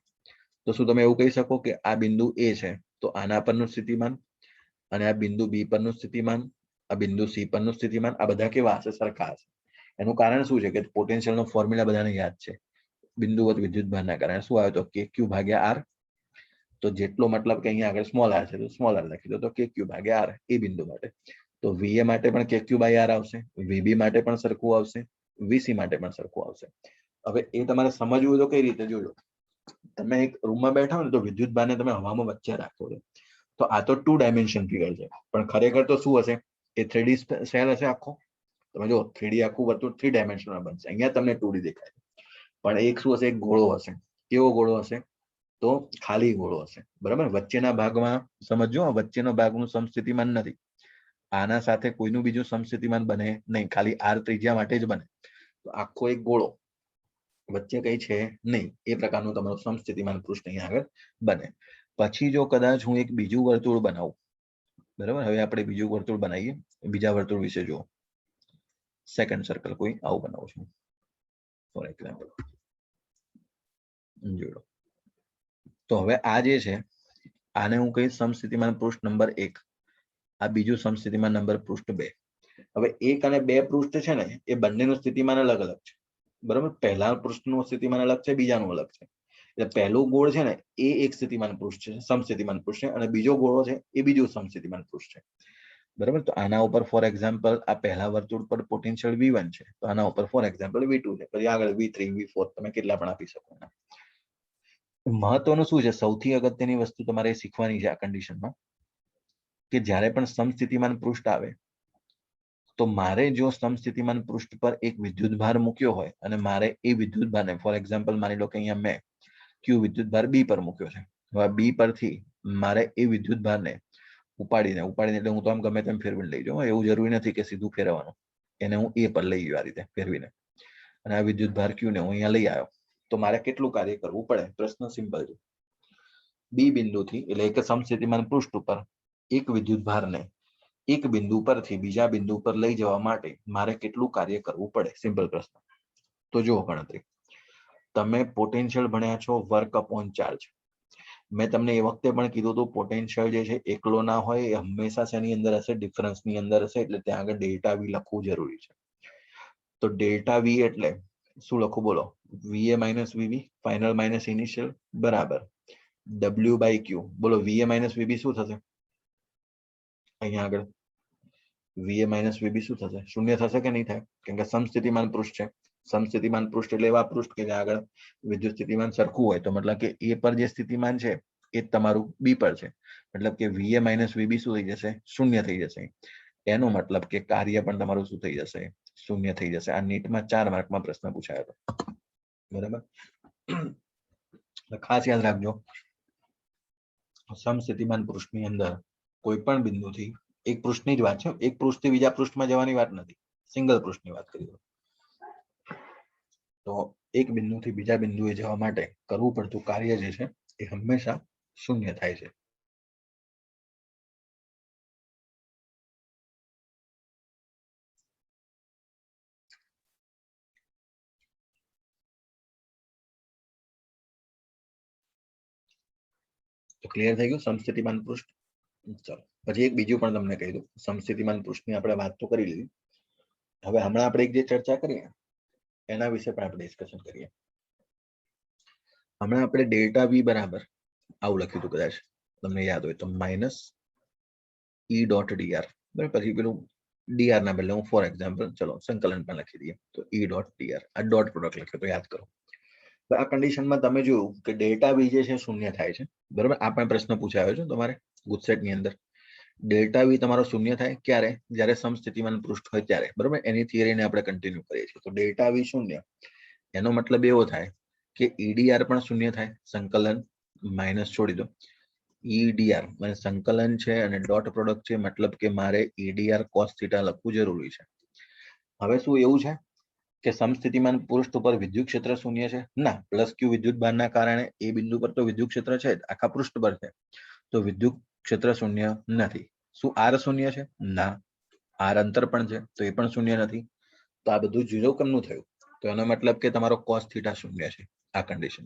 તો શું તમે એવું કહી શકો કે આ બિંદુ A છે તો આના પરનું સ્થિતિમાન, અને આ બિંદુ B પરનું સ્થિતિમાન, આ બિંદુ C પરનું સ્થિતિમાન, આ બધા કેવા હશે? સરખા હશે. એનું કારણ શું છે કે પોટેન્શિયલનો ફોર્મ્યુલા બધાને યાદ છે. બિંદુવત વિદ્યુતભારના કારણે શું આવે? તો kq/r. તો જેટલો મતલબ કે અહીંયા આગળ સ્મોલ r છે તો સ્મોલ r લખી દો, તો kq/r એ બિંદુ માટે. તો VA માટે પણ kq/r આવશે, VB માટે પણ સરખું આવશે, VC માટે પણ સરખું આવશે. હવે એ તમારે સમજવું તો કઈ રીતે? જોજો, તમે એક રૂમમાં બેઠા હો ને તો વિદ્યુતભારને તમે હવામાં વચ્ચે રાખો છો, તો આ તો 2 ડાયમેન્શન ફિગર છે, પણ ખરેખર તો શું હશે? એ 3D સેલ હશે આખો. તમે જો 3D આખું વર્તુળ 3 ડાયમેન્શનમાં બનશે. અહીંયા તમને 2D દેખાય, પણ એક શું હશે? એક ગોળો હશે. કેવો ગોળો હશે? તો ખાલી ગોળો હશે. બરાબર, વચ્ચેના ભાગમાં સમજો, વચ્ચેનો ભાગનું સમસ્થિતિમાન નથી. આના સાથે કોઈનું બીજું સમસ્થિતિમાન બને નહીં, ખાલી r ત્રિજ્યા માટે જ બને. તો આખો એક ગોળો, વચ્ચે કઈ છે નહીં, એ પ્રકારનું તમારું સમસ્થિતિમાન પૃષ્ઠ અહીંયા આગળ બને. પછી જો કદાચ હું એક બીજું વર્તુળ બનાવું, બરાબર, હવે આપણે બીજું વર્તુળ બનાવીએ. બીજા વર્તુળ વિશે જુઓ. સેકન્ડ સર્કલ કોઈ આવું બનાવું છું ફોર એક્ઝામ્પલ, જોડો. તો હવે આ જે છે આને હું કહીશ સમસ્થિતિમાન પૃષ્ઠ નંબર 1. આ બીજું સમસ્થિતિમાન નંબર પૃષ્ઠ 2. હવે 1 અને 2 પૃષ્ઠ છે ને એ બંનેનું સ્થિતિમાન અલગ અલગ છે. બરાબર, પહેલા પૃષ્ઠનું સ્થિતિમાન અલગ છે, બીજાનું અલગ છે. એટલે પહેલું ગોળ છે ને એ એક સ્થિતિમાન પૃષ્ઠ છે, સમસ્થિતિમાન પૃષ્ઠ છે, અને બીજો ગોળો છે એ બીજું સમસ્થિતિમાન પૃષ્ઠ છે. બરાબર, તો આના ઉપર ફોર એક્ઝામ્પલ આ પહેલા વર્તુળ પર પોટેન્શિયલ V1 છે, તો આના ઉપર ફોર એક્ઝામ્પલ V2 છે, પછી આગળ V3 V4 તમે કેટલા પણ આપી શકો. મહત્વનું શું છે? સૌથી અગત્યની વસ્તુ તમારે શીખવાની છે આ કન્ડિશનમાં, કે જ્યારે પણ સમસ્થિતિમાન પૃષ્ઠ આવે તો મારે જો સમસ્થિતિમાન પૃષ્ઠ પર એક વિદ્યુતભાર મૂક્યો હોય અને મારે એ વિદ્યુતભારને ફોર એક્ઝામ્પલ માની લો કે અહીંયા મેં ક્યુ વિદ્યુતભાર બી પર મૂક્યો છે. હવે બી પરથી મારે એ વિદ્યુતભારને ઉપાડીને એટલે હું તો આમ ગમે તેમ ફેરવીને લઈ જાઉં, એવું જરૂરી નથી કે સીધું ફેરવવાનું. એને હું એ પર લઈ ગયો આ રીતે ફેરવીને, અને આ વિદ્યુતભાર ક્યુ ને હું અહીંયા લઈ આવ્યો. તો મારે કેટલું કાર્ય કરવું પડે? પ્રશ્ન સિમ્પલ છે. બી બિંદુથી એટલે એક સમસ્થિતિમાન પૃષ્ઠ ઉપર એક વિદ્યુતભારને એક બિંદુ પરથી બીજા બિંદુ પર લઈ જવા માટે મારે કેટલું કાર્ય કરવું પડે? સિમ્પલ પ્રશ્ન. તો જુઓ ગણતરી. તમે પોટેન્શિયલ ભણ્યા છો વર્ક અપોન ચાર્જ. મેં તમને એ વખતે પણ કીધું હતું પોટેન્શિયલ જે છે એકલો ના હોય, એ હંમેશા શેની અંદર હશે? ડિફરન્સની અંદર હશે. એટલે ત્યાં આગળ ડેલ્ટા વી લખવું જરૂરી છે. તો ડેલ્ટા વી એટલે શું લખું બોલો? VA minus VB final minus initial બરાબર ડબલ્યુ બાય ક્યુ. બોલો વીએ માઇનસ વીબી શું થશે? અહીંયા આગળ વીએ માઇનસ વીબી શું થશે? શૂન્ય થશે કે નહીં થાય? કેમ કે સમસ્થિતિમાન પૃષ્ઠ છે. સમસ્થિતિમાન પૃષ્ઠ એટલે એવા પૃષ્ઠ કે જ્યાં આગળ વિદ્યુત સ્થિતિમાન સરખું હોય. તો મતલબ કે એ પર જે સ્થિતિમાન છે એ તમારું બી પર છે. મતલબ કે વીએ માઇનસ વીબી શું થઈ જશે? શૂન્ય થઈ જશે. એનો મતલબ કે કાર્ય પણ તમારું શું થઈ જશે? શૂન્ય થઈ જશે. આ નીટમાં 4 માર્કમાં પ્રશ્ન પૂછાયો હતો. બરાબર, ખાસ યાદ રાખજો સમસ્થિતિમાન પૃષ્ઠની અંદર કોઈ પણ બિંદુથી એક પૃષ્ઠની જ વાત છે, એક પૃષ્ઠથી બીજા પૃષ્ઠમાં જવાની વાત નથી, સિંગલ પૃષ્ઠની વાત કરી. તો એક બિંદુથી બીજા બિંદુએ જવા માટે કરવું પડતું કાર્ય જે છે એ હંમેશા શૂન્ય થાય છે. તો ક્લિયર થઈ ગયું સમસ્થિતિમાન પૃષ્ઠ. ચલો પછી એક બીજું પણ તમને કહી દઉં. સમસ્થિતિમાન પૃષ્ઠની આપણે વાત તો કરી લીધી. હવે હમણાં આપણે એક જે ચર્ચા કરીએ એના વિશે પણ આપણે ડિસ્કશન કરીએ. હમણાં આપણે ડેલ્ટા વી બરાબર આવું લખ્યું હતું, કદાચ તમને યાદ હોય તો માઇનસ ઈ ડોટ ડીઆર. પછી પેલું ડીઆર ના બદલે હું ફોર એક્ઝામ્પલ ચલો સંકલન પણ લખી દઈએ તો ઈ ડોટ ડીઆર. આ ડોટ પ્રોડક્ટ લખ્યો તો યાદ કરો. તો આ કન્ડિશનમાં તમે જોયું કે ડેલ્ટા વી જે છે શૂન્ય થાય છે. બરોબર, આ પણ પ્રશ્ન પૂછાયો છે તમારે ગુજસેટ ની અંદર. ડેલ્ટા વી તમારો શૂન્ય થાય ક્યારે? જ્યારે સમસ્થિતિમાન પૃષ્ઠ હોય ત્યારે. બરોબર, એની થિયરીને આપણે કન્ટિન્યુ કરીએ છીએ. તો ડેલ્ટા વી શૂન્ય એનો મતલબ એવો થાય કે ઈડીઆર પણ શૂન્ય થાય. સંકલન માઇનસ છોડી દો, ઈડીઆર મને સંકલન છે અને ડોટ પ્રોડક્ટ છે, મતલબ કે મારે ઈડીઆર કોસ થીટા લખવું જરૂરી છે. હવે શું એવું છે કે સમસ્થિતિમાન પૃષ્ઠ ઉપર વિદ્યુત ક્ષેત્ર શૂન્ય છે? ના, પ્લસ ક્યુ વિદ્યુતભારના કારણે એ બિંદુ પર તો વિદ્યુત ક્ષેત્ર છે જ, આખા પૃષ્ઠ પર છે. તો વિદ્યુત ક્ષેત્ર શૂન્ય નથી. શું આર શૂન્ય છે? ના, આર અંતર પણ છે તો એ પણ શૂન્ય નથી. તો આ બધું 0 કેમનું થયું? તો એનો મતલબ કે તમારો કોસ થીટા શૂન્ય છે આ કન્ડિશન.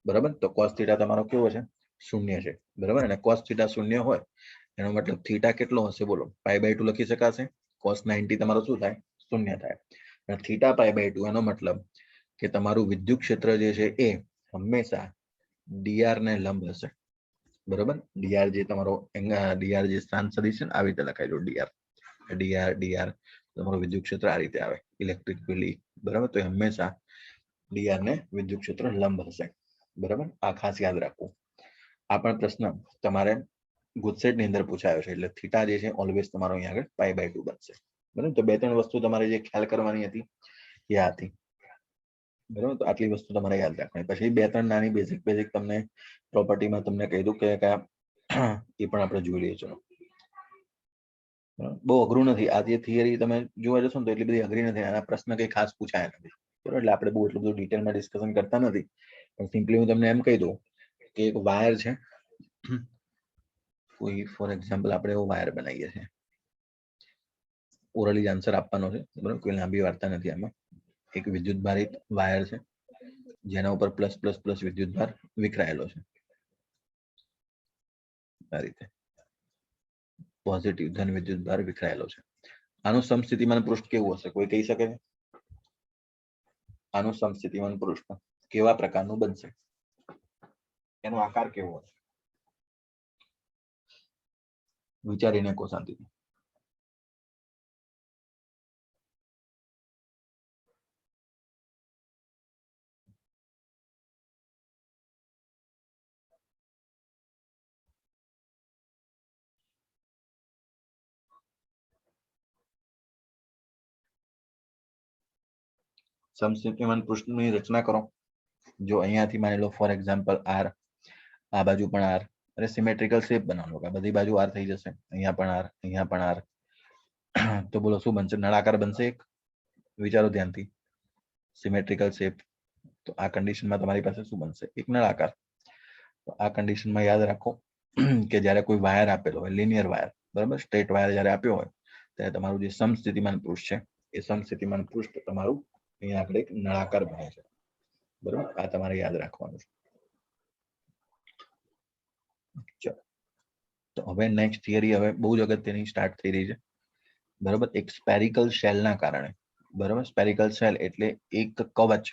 બરાબર, તો કોસ થીટા તમારો કેવો છે? શૂન્ય છે. બરાબર, અને કોસ થીટા શૂન્ય હોય એનો મતલબ થીટા કેટલો હશે? બોલો, π/2 લખી શકાશે. કોસ 90 તમારો શું થાય? શૂન્ય થાય. અને થીટા π/2 એનો મતલબ કે તમારું વિદ્યુત ક્ષેત્ર જે છે એ હંમેશા ડીઆર ને લંબ હશે. બરોબર, ડીઆર જે તમારો ડીઆર જે સ્થાન સદિશ છે ને આવી રીતે લખાય જો ડીઆર ડીઆર ડીઆર તમારો વિદ્યુત ક્ષેત્ર આ રીતે આવે ઇલેક્ટ્રિક ફિલ્ડ. બરાબર, તો હંમેશા ડીઆર ને વિદ્યુત ક્ષેત્ર લંબ હશે. બરાબર, આ ખાસ યાદ રાખવું. આ પણ પ્રશ્ન તમારે ગુજસેટ ની અંદર પૂછાયો છે. એટલે થીટા જે છે ઓલવેઝ તમારો અહીંયા આગળ π/2 બનશે. બરાબર, તો 2-3 વસ્તુ તમારે જે ખ્યાલ કરવાની હતી એ આ હતી. બરાબર, તો આટલી વસ્તુ તમારે યાદ રાખવાની. પછી 2-3 નાની બેઝિક તમને પ્રોપર્ટીમાં તમને કહી દઉં કે એ પણ આપણે જોઈ લઈએ. ચલો, બહુ અઘરું નથી. આ જે થિયરી તમે જોવા જશો ને તો એટલી બધી અઘરી નથી. આના પ્રશ્ન કઈ ખાસ પૂછાયા નથી. બરાબર, એટલે આપણે બહુ એટલું બધું ડિટેલમાં ડિસ્કશન કરતા નથી. પણ સિમ્પલી હું તમને એમ કહી દઉં કે એક વાયર છે. કોઈ ફોર એક્ઝામ્પલ આપણે એવો વાયર બનાવીએ છીએ. ઓરલી આન્સર આપવાનો છે. બરાબર, કોઈ લાંબી વાર્તા નથી આમાં. એક વિદ્યુત ભારિત વાયર છે જેના ઉપર પ્લસ પ્લસ પ્લસ વિદ્યુત ભાર વિખરાયેલો છે. આ રીતે પોઝિટિવ ધન વિદ્યુત ભાર વિખરાયેલો છે. આનું સમસ્થિતિમાન પૃષ્ઠ કેવું હશે? કોઈ કહી શકે? આનું સમસ્થિતિમાન પૃષ્ઠ કેવા પ્રકારનું બનશે? એનો આકાર કેવો હશે? વિચારીને કો શાંતિથી. સમસ્થિતિમાન પૃષ્ઠની રચના કરો. જો અહીંયાથી માની લો ફોર એક્ઝામ્પલ આર, આ બાજુ પણ આર, અને સિમેટ્રિકલ શેપ બનાવો કે બધી બાજુ આર થઈ જશે, અહીંયા પણ આર, અહીંયા પણ આર. તો બોલો શું બનશે? નળાકાર બનશે એક. વિચારો ધ્યાનથી. Symmetrical shape. તો આ કન્ડિશનમાં તમારી પાસે શું બનશે? એક નળાકાર. તો આ કન્ડિશનમાં યાદ રાખો કે જ્યારે કોઈ વાયર આપેલો હોય, લિનિયર વાયર, બરાબર, સ્ટ્રેટ વાયર જ્યારે આપ્યો હોય ત્યારે તમારું જે સમસ્થિતિમાન પૃષ્ઠ છે એ સમસ્થિતિમાન પૃષ્ઠ તમારું અહીંયા આગળ એક નળાકાર બને છે. બરાબર, આ તમારે યાદ રાખવાનું છે. ચલો, તો હવે નેક્સ્ટ થિયરી હવે બહુ જ અગત્યની સ્ટાર્ટ થઈ રહી છે. બરાબર, એક સ્પેરિકલ શેલના કારણે. બરાબર, સ્પેરિકલ શેલ એટલે એક કવચ,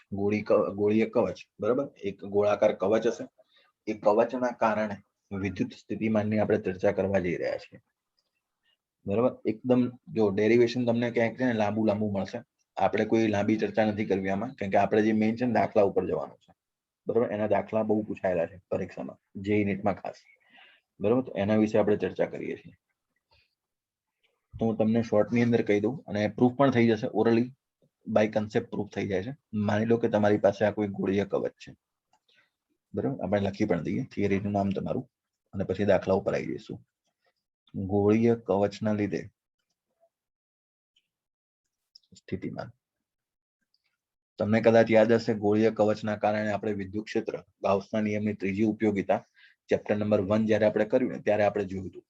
ગોળીય કવચ. બરાબર, એક ગોળાકાર કવચ હશે. એ કવચના કારણે વિદ્યુત સ્થિતિમાનની આપણે ચર્ચા કરવા જઈ રહ્યા છીએ. બરાબર, એકદમ જો ડેરિવેશન તમને ક્યાંક છે ને લાંબુ મળશે. આપણે કોઈ લાંબી ચર્ચા નથી કરવી આમાં, કેમ કે આપણે જે મેઇન છે ને દાખલા ઉપર જવાનું છે. બરાબર, એના દાખલા બહુ પૂછાયેલા છે પરીક્ષામાં, જેઈ નીટમાં ખાસ. બરાબર, તો એના વિશે આપણે ચર્ચા કરીએ છીએ. તો હું તમને શોર્ટની અંદર કહી દઉં અને પ્રૂફ પણ થઈ જશે. ઓરલી બાય કન્સેપ્ટ પ્રૂફ થઈ જાય છે. માની લો કે તમારી પાસે આ કોઈ ગોળીય કવચ છે. બરાબર, આપણે લખી પણ દઈએ થિયરીનું નામ તમારું અને પછી દાખલા ઉપર આવી જઈશું. ગોળીય કવચના લીધે સ્થિતિમાન. તમને કદાચ યાદ હશે, ગોળીય કવચના કારણે આપણે વિદ્યુત ક્ષેત્ર, ગાઉસના નિયમની ત્રીજી ઉપયોગિતા ચેપ્ટર નંબર 1 જ્યારે આપણે કર્યું ને ત્યારે આપણે જોયું હતું.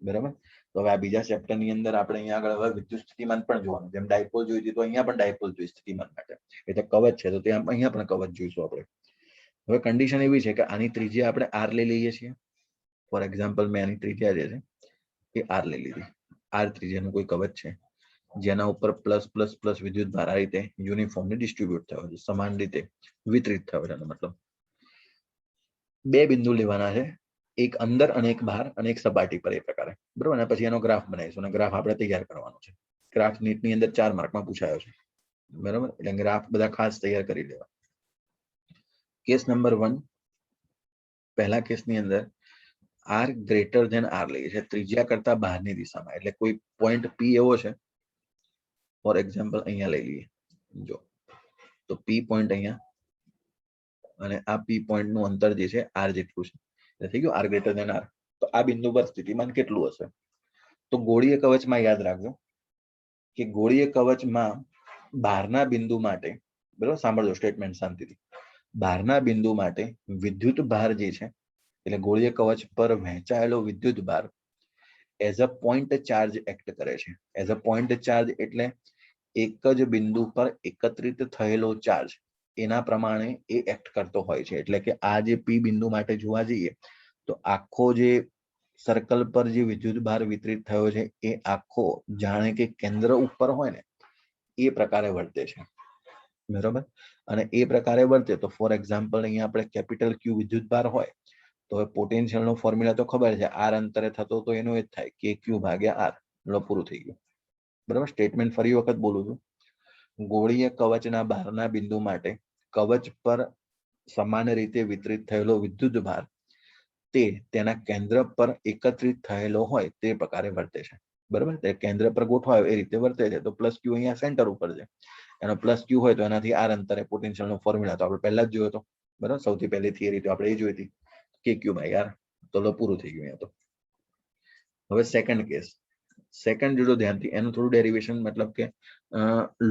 બરાબર, તો હવે આ બીજા ચેપ્ટરની અંદર આપણે અહીંયા આગળ હવે વિદ્યુત સ્થિતિમાન પણ જોવાનું. જેમ ડાયપોલ જોઈ હતી તો અહીંયા પણ ડાયપોલ જોઈ સ્થિતિમાન માટે. એ તો કવચ છે તો ત્યાં અહીંયા પણ કવચ જોઈશું આપણે. હવે કન્ડિશન એવી છે કે આની ત્રિજ્યા આપણે આર લઈ લઈએ છીએ. ફોર એક્ઝામ્પલ મેં આની ત્રિજ્યા જે છે એ આર લઈ લીધી. આર ત્રિજ્યાનું કોઈ કવચ છે જેના ઉપર પ્લસ પ્લસ પ્લસ વિદ્યુત ભાર આ રીતે યુનિફોર્મલી ડિસ્ટ્રીબ્યુટ થયો છે, સમાન રીતે વિતરિત થયો છે. મતલબ બે બિંદુ લેવાના છે, એક અંદર અને એક બહાર અને એક સપાટી પર, એ પ્રકારે. બરોબર, અને પછી એનો ગ્રાફ બનાવીશું અને ગ્રાફ આપણે તૈયાર કરવાનો છે. ગ્રાફ નીટની અંદર 4 માર્કમાં પૂછાયો છે. બરાબર, એટલે ગ્રાફ બધા ખાસ તૈયાર કરી લેવા. કેસ નંબર 1, પહેલા કેસની અંદર આર ગ્રેટર ધેન આર લઈએ છે, ત્રિજ્યા કરતા બહારની દિશામાં. એટલે કોઈ પોઈન્ટ પી એવો છે, ફોર એક્ઝામ્પલ અહીંયા લઈ લઈએ. જો તો પી પોઈન્ટ અહીંયા અને આ પી પોઈન્ટ નું અંતર જે છે આર જેટલું છે. એટલે થઈ ગયું આર ગ્રેટર ધેન આર. તો આ બિંદુ પર સ્થિતિમાન કેટલું હશે? તો ગોળીય કવચમાં યાદ રાખજો કે ગોળીય કવચમાં બહારના બિંદુ માટે, બરાબર, સાંભળજો સ્ટેટમેન્ટ શાંતિથી. બહારના બિંદુ માટે વિદ્યુત ભાર જે છે, એટલે ગોળીય કવચ પર વહેંચાયેલો વિદ્યુત ભાર as a point charge act કરે છે. એઝ અ પોઈન્ટ ચાર્જ એટલે એક જ બિંદુ પર એકત્રિત થયેલો ચાર્જ, એના પ્રમાણે એ એક્ટ કરતો હોય છે. એટલે કે આ જે પી બિંદુ માટે જોવા જઈએ તો આખો જે સર્કલ પર જે વિદ્યુત ભાર વિતરિત થયો છે એ આખો જાણે કે કેન્દ્ર ઉપર હોય ને એ પ્રકારે વર્તે છે. બરોબર, અને એ પ્રકારે વર્તે તો ફોર એક્ઝામ્પલ અહીંયા આપણે કેપિટલ ક્યુ વિદ્યુત ભાર હોય તો હવે પોટેન્શિયલ નો ફોર્મ્યુલા તો ખબર છે, આર અંતરે થતો તો એનું એ જ થાય કે ક્યુ ભાગ્યા આર. લો, પૂરું થઈ ગયું. બરાબર, સ્ટેટમેન્ટ ફરી વખત બોલું છું. ગોળીય કવચના બહારના બિંદુ માટે કવચ પર સમાન રીતે વિતરિત થયેલો વિદ્યુત ભાર તે તેના કેન્દ્ર પર એકત્રિત થયેલો હોય તે પ્રકારે વર્તે છે. બરાબર, તે કેન્દ્ર પર ગોઠવાયો એ રીતે વર્તે છે. તો પ્લસ ક્યુ અહીંયા સેન્ટર ઉપર છે, એનો પ્લસ ક્યુ હોય તો એનાથી આર અંતરે પોટેન્શિયલ નો ફોર્મ્યુલા તો આપણે પહેલા જ જોયો હતો. બરાબર, સૌથી પહેલી થિયરી તો આપણે એ જોઈ હતી કે ક્યુ બાય આર. તો લો, પૂરું થઈ ગયું અહીંયા તો. હવે સેકન્ડ કેસ. સેકન્ડ જોડો ધ્યાનથી, એનું થોડું ડેરિવેશન મતલબ કે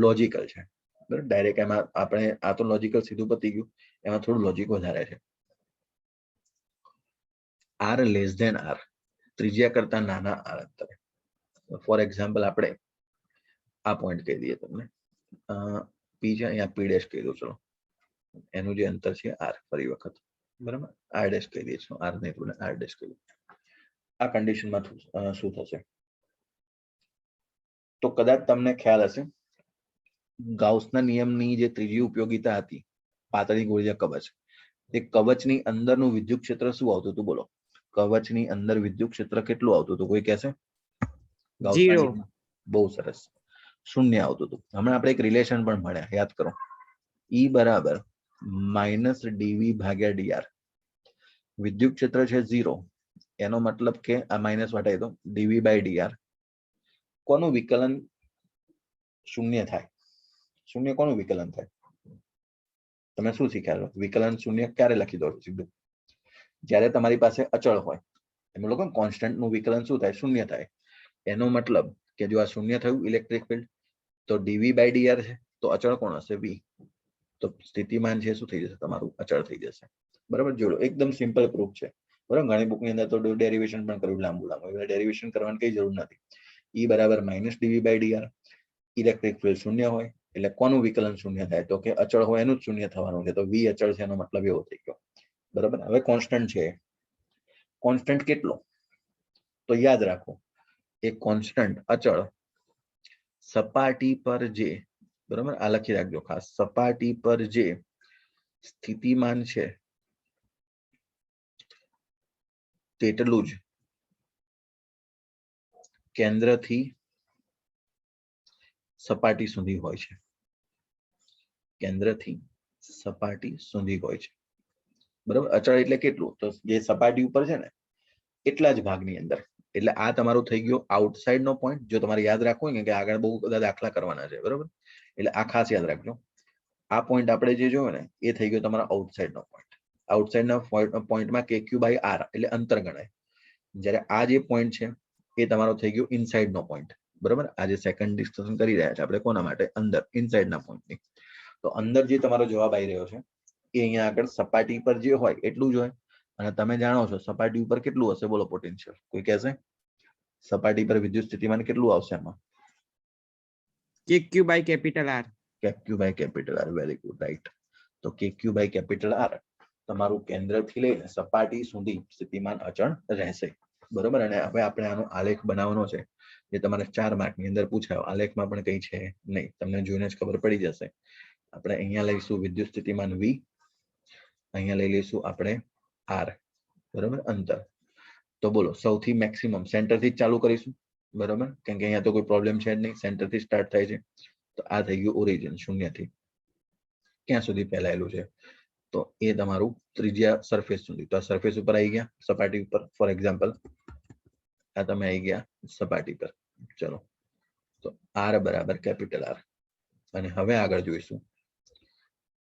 લોજિકલ છે. બરાબર, ડાયરેક્ટ એમાં આપણે આ તો લોજિકલ સીધું પતી ગયું, એમાં થોડું લોજિક વધારે છે. આર લેસ ધેન આર, ત્રિજ્યા કરતા નાના આર અંતરે. ફોર એક્ઝામ્પલ આપણે આ પોઈન્ટ કહી દઈએ તમને, પી છે, અહીંયા પી ડેશ કહી દો. ચલો, એનું જે અંતર છે આર, ફરી વખત. બરાબર, આર ડેશ કહી દઈએ છીએ, આર નહીં તો આર ડેશ કહી દઈએ. આ કન્ડિશનમાં શું થશે? તો કદાચ તમને ખ્યાલ હશે, ગાઉસના નિયમની જે ત્રીજી ઉપયોગિતા હતી, પાતળી ગોળીય કવચ, એ કવચની અંદરનું વિદ્યુત ક્ષેત્ર શું આવતું હતું? બોલો, કવચની અંદર વિદ્યુત ક્ષેત્ર કેટલું આવતું હતું? કોઈ કહેશે? બહુ સરસ, 0 આવતું હતું. હમણાં આપણે એક રિલેશન પણ ભણ્યા, યાદ કરો. E બરાબર માઇનસ ડીવી ભાગ્યા ડીઆર. વિદ્યુત ક્ષેત્ર છે 0, એનો મતલબ કે આ માઇનસ વટાઈ દો, ડીવી બાય ડીઆર. કોનું વિકલન 0 થાય? 0 કોનું વિકલન થાય? તમે શું શીખ્યા છો? વિકલન શૂન્ય ક્યારે લખી દો છો સીધું? જ્યારે તમારી પાસે અચળ હોય. એમ લોકો કોન્સ્ટન્ટ નું વિકલન શું થાય? શૂન્ય થાય. એનો મતલબ કે જો આ શૂન્ય થયું ઇલેક્ટ્રિક ફિલ્ડ તો dv બાય dr છે, તો અચળ કોણ હશે? v. તો સ્થિતિમાન છે શું થઈ જશે? તમારું અચળ થઈ જશે. બરાબર, જોડો. એકદમ સિમ્પલ પ્રૂફ છે. બરાબર, ઘણી બુકની અંદર તો ડેરિવેશન પણ કર્યું લાંબુ ડેરિવેશન કરવાની કઈ જરૂર નથી. E બરાબર minus dv by dr. Electric field શૂન્ય હોય એટલે કોનું વિકલન શૂન્ય થાય? તો કે અચળ હોય એનું જ શૂન્ય થવાનું છે. તો v અચળ છે એનો મતલબ એવો થઈ ગયો. બરાબર, હવે કોન્સ્ટન્ટ છે. કોન્સ્ટન્ટ કેટલો? તો યાદ રાખો, એક કોન્સ્ટન્ટ અચળ સપાટી પર જે, બરાબર, આ લખી રાખજો ખાસ, સપાટી પર જે સ્થિતિમાન છે તેટલું જ કેન્દ્રથી સપાટી સુધી હોય છે. કેન્દ્રથી સપાટી સુધી હોય છે. બરાબર, અચળ એટલે કેટલું? તો જે સપાટી ઉપર છે ને એટલા જ ભાગની અંદર. એટલે આ તમારું થઈ ગયો આઉટસાઇડ નો પોઈન્ટ. જો તમારે યાદ રાખવું હોય કે આગળ બહુ બધા દાખલા કરવાના છે, બરાબર, એટલે આ ખાસ યાદ રાખજો. આ પોઈન્ટ આપણે જે જોયો ને એ થઈ ગયો તમારો આઉટસાઇડ નો પોઈન્ટ. આઉટસાઇડ ના પોઈન્ટમાં kq બાય r એટલે અંતર ગણાય. જ્યારે આ જે પોઈન્ટ છે એ તમારો થઈ ગયો ઇનસાઇડ નો પોઈન્ટ. બરાબર, આજે સેકન્ડ ડિસ્કશન કરી રહ્યા છે આપણે કોના માટે? અંદર, ઇનસાઇડ ના પોઈન્ટની. તો અંદર જે તમારો જવાબ આવી રહ્યો છે એ અહીંયા આગળ સપાટી પર જે હોય એટલું જ હોય. અને તમે જાણો છો સપાટી ઉપર કેટલું હશે? બોલો પોટેન્શિયલ. કોઈ કહેશે? સપાટી પર વિદ્યુત સ્થિતિમાન કેટલું આવશે આમાં? kq by capital R. kq by capital R. Very good, right. તો kq બાય કેપિટલ R તમારું કેન્દ્રથી લઈને સપાટી સુધી સ્થિતિમાન અચળ રહેશે. બરોબર, અને હવે આપણે આનો આલેખ બનાવવાનો છે જે તમારે 4 માર્કની અંદર પૂછાયો. આલેખમાં પણ કઈ છે નહીં, તમને જોઈને જ ખબર પડી જશે. આપણે અહીંયા લઈશું વિદ્યુત સ્થિતિમાન v, અહીંયા લઈ લઈશું આપણે r. બરોબર, અંતર. તો બોલો, સૌથી મેક્સિમમ સેન્ટર થી જ ચાલુ કરીશું. બરોબર, કેમ કે અહીંયા તો કોઈ પ્રોબ્લેમ છે જ નહીં, સેન્ટર થી સ્ટાર્ટ થાય છે. તો આ થઈ ગયું ઓરિજિન, શૂન્ય થી ક્યાં સુધી ફેલાયેલું છે? તો એ તમારું ત્રિજ્યા સરફેસ સુધી. તો આ સરફેસ ઉપર આવી ગયા, સપાટી ઉપર. ફોર એક્ઝામ્પલ આ તમે આવી ગયા સપાટી પર. ચલો, તો r બરાબર કેપિટલ R. અને હવે આગળ જોઈશું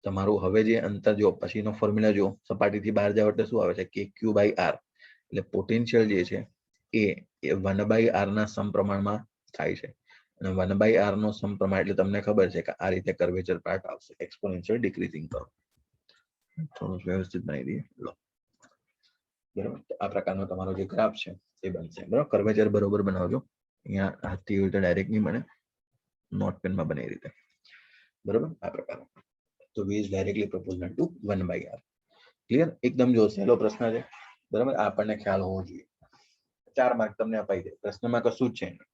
તમારું હવે જે અંતર જો પછીનો ફોર્મ્યુલા જો સપાટીથી બહાર જાવ એટલે શું આવે છે? kq by r. એટલે પોટેન્શિયલ જે છે એ 1/r ના સમપ્રમાણમાં થાય છે. અને 1/r નો સમપ્રમાણ એટલે તમને ખબર છે કે આ રીતે કર્વેચર પાર્ટ આવશે. એક્સપોનેન્શિયલ ડિક્રીઝિંગ કરો. થોડું વ્યવસ્થિત બનાવી દઈએ. લો, બરાબર, આ પ્રકારનો તમારો જે ગ્રાફ છે એ બનશે. બરાબર, કર્વેચર બરોબર બનાવજો. અહીંયા હાથથી એવી રીતે ડાયરેક્ટ નહીં બને, નોટ પેનમાં બને એ રીતે. બરાબર, આ પ્રકારનો. તો v is directly proportional to 1/r. Clear? એકદમ જો સહેલો પ્રશ્ન છે. બરાબર, આપણને ખ્યાલ હોવો જોઈએ. 4 માર્ક તમને અપાઈ દે. પ્રશ્નમાં કશું જ છે નહીં.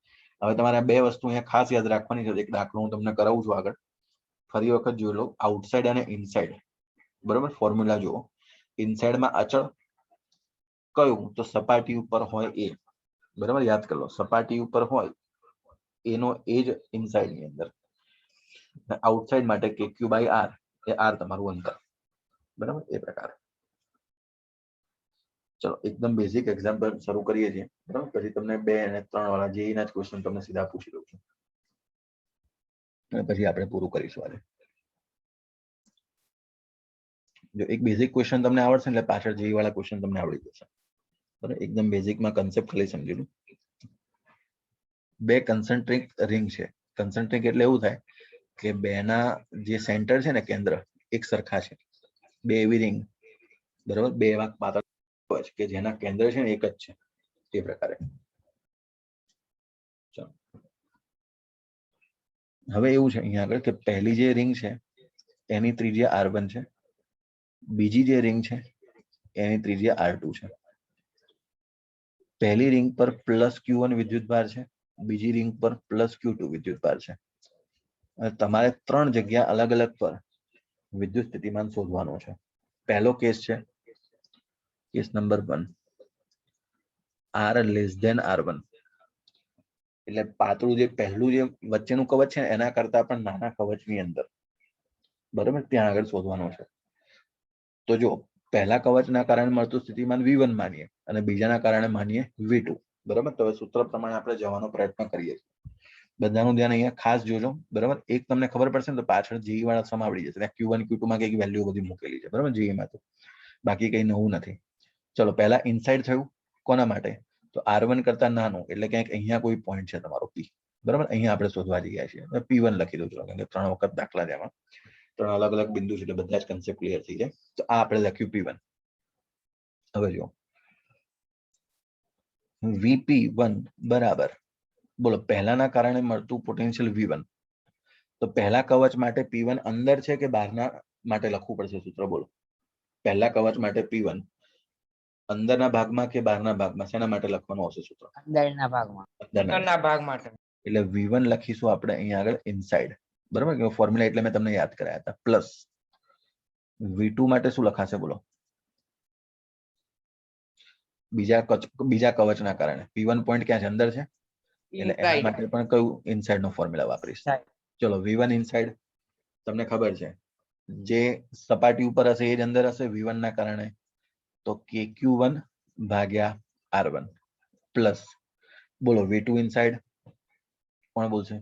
હવે તમારે બે વસ્તુ અહીંયા ખાસ યાદ રાખવાની છે. એક દાખલો હું તમને કરાવું છું આગળ. ફરી વખત જોઈ લો, આઉટસાઇડ અને ઇનસાઇડ. બરાબર, ફોર્મ્યુલા જુઓ. ઇનસાઇડમાં અચળ કયું? તો સપાટી ઉપર હોય એ. બરાબર, યાદ કરી લો, સપાટી ઉપર હોય એનો એ જ ઇનસાઇડ ની અંદર. આઉટસાઇડ માટે kq બાય r, એ r તમારું અંતર. બરાબર, એ પ્રકાર. ચલો, એકદમ બેઝિક એક્ઝામ્પલ શરૂ કરીએ છીએ. બરાબર, પછી તમને 2 અને 3 વાળા જે ના જ ક્વેશ્ચન તમને સીધા પૂછી દઉં છું. અને પછી આપણે પૂરું કરીશું આજે. જો એક બેઝિક ક્વેશ્ચન તમને આવડશે એટલે પાછળ જે વાળા ક્વેશ્ચન તમને આવડી જશે. બરાબર, એકદમ બેઝિકમાં કન્સેપ્ટ ખાલી સમજી લો. 2 કન્સન્ટ્રિક રિંગ છે. કન્સન્ટ્રિક એટલે એવું થાય કે બેના જે સેન્ટર છે ને, કેન્દ્ર એક સરખા છે. 2 એવી રિંગ, બરાબર, 2 એવા પાતળા કે જેના કેન્દ્ર છે ને એક જ છે. તે પ્રકારે. ચલો, હવે એવું છે અહીંયા આગળ કે પહેલી જે રિંગ છે એની ત્રિજ્યા r1 છે. બીજી જે રિંગ છે એની ત્રિજ્યા r2 છે. પહેલી રિંગ પર +q1 વિદ્યુતભાર છે, બીજી રિંગ પર +q2 વિદ્યુતભાર છે. તમારે 3 જગ્યા અલગ અલગ પર વિદ્યુત સ્થિતિમાન શોધવાનો છે. પહેલો કેસ છે case number 1, r less than r1. એટલે પાતળું જે પહેલું જે વચ્ચેનું કવચ છે એના કરતા પણ નાના કવચની અંદર. બરાબર, ત્યાં આગળ શોધવાનો છે. તો જો પહેલા કવચના કારણે મળતું સ્થિતિમાન v1 માનીએ અને બીજાના કારણે માનીએ v2. બરાબર, તો સૂત્ર પ્રમાણે આપણે જવાનો પ્રયત્ન કરીએ છીએ. બધાનું ધ્યાન અહીંયા ખાસ જોજો, બરાબર. એક તમને ખબર પડશે ને તો પાછળ જીઈ વાળા સમ આવડી જશે. ત્યાં Q1 Q2 માં કઈક વેલ્યુ બધી મૂકેલી છે, બરાબર, જીઈ માં તો બાકી કઈ નવું નથી. ચલો પહેલા ઇનસાઇડ થયું કોના માટે, તો R1 કરતા નાનું એટલે ક્યાંક અહીંયા કોઈ પોઈન્ટ છે તમારો P, બરાબર. અહીંયા આપણે શોધવા જઈ રહ્યા છીએ. P1 લખી દઉં, ચલો, કારણ કે 3 વખત દાખલા છે એમાં, 3 અલગ અલગ બિંદુ છે એટલે બધા જ કન્સેપ્ટ ક્લિયર થઈ જાય. તો આ આપણે લખ્યું P1. હવે જો VP1 બરાબર, બોલો પહેલાના કારણે મળતું પોટેન્શિયલ V1. તો પહેલા કવચ માટે P1 અંદર છે કે બહારના માટે લખવું પડશે સૂત્ર, બોલો. પહેલા કવચ માટે P1 અંદરના ભાગમાં કે બહારના ભાગમાં, શેના માટે લખવાનું આવશે સૂત્ર? અંદરના ભાગમાં. અંદરના ભાગ માટે. એટલે V1 લખીશું આપણે અહીંયા આગળ ઇનસાઇડ, બરાબર, કે ફોર્મ્યુલા એટલે મેં તમને યાદ કરાયા હતા. પ્લસ V2 માટે શું લખાશે, બોલો? બીજા કવચના કારણે P1 પોઈન્ટ ક્યાં છે? અંદર છે, એટલે એના માટે પણ કયું ઇનસાઇડ નો ફોર્મ્યુલા વાપરીશ? ચલો V1 ઇનસાઇડ તમને ખબર છે જે સપાટી ઉપર હશે એ જ અંદર હશે V1 ના કારણે, તો KQ1 ભાગ્યા R1 પ્લસ, બોલો V2 ઇનસાઇડ કોણ બોલશે?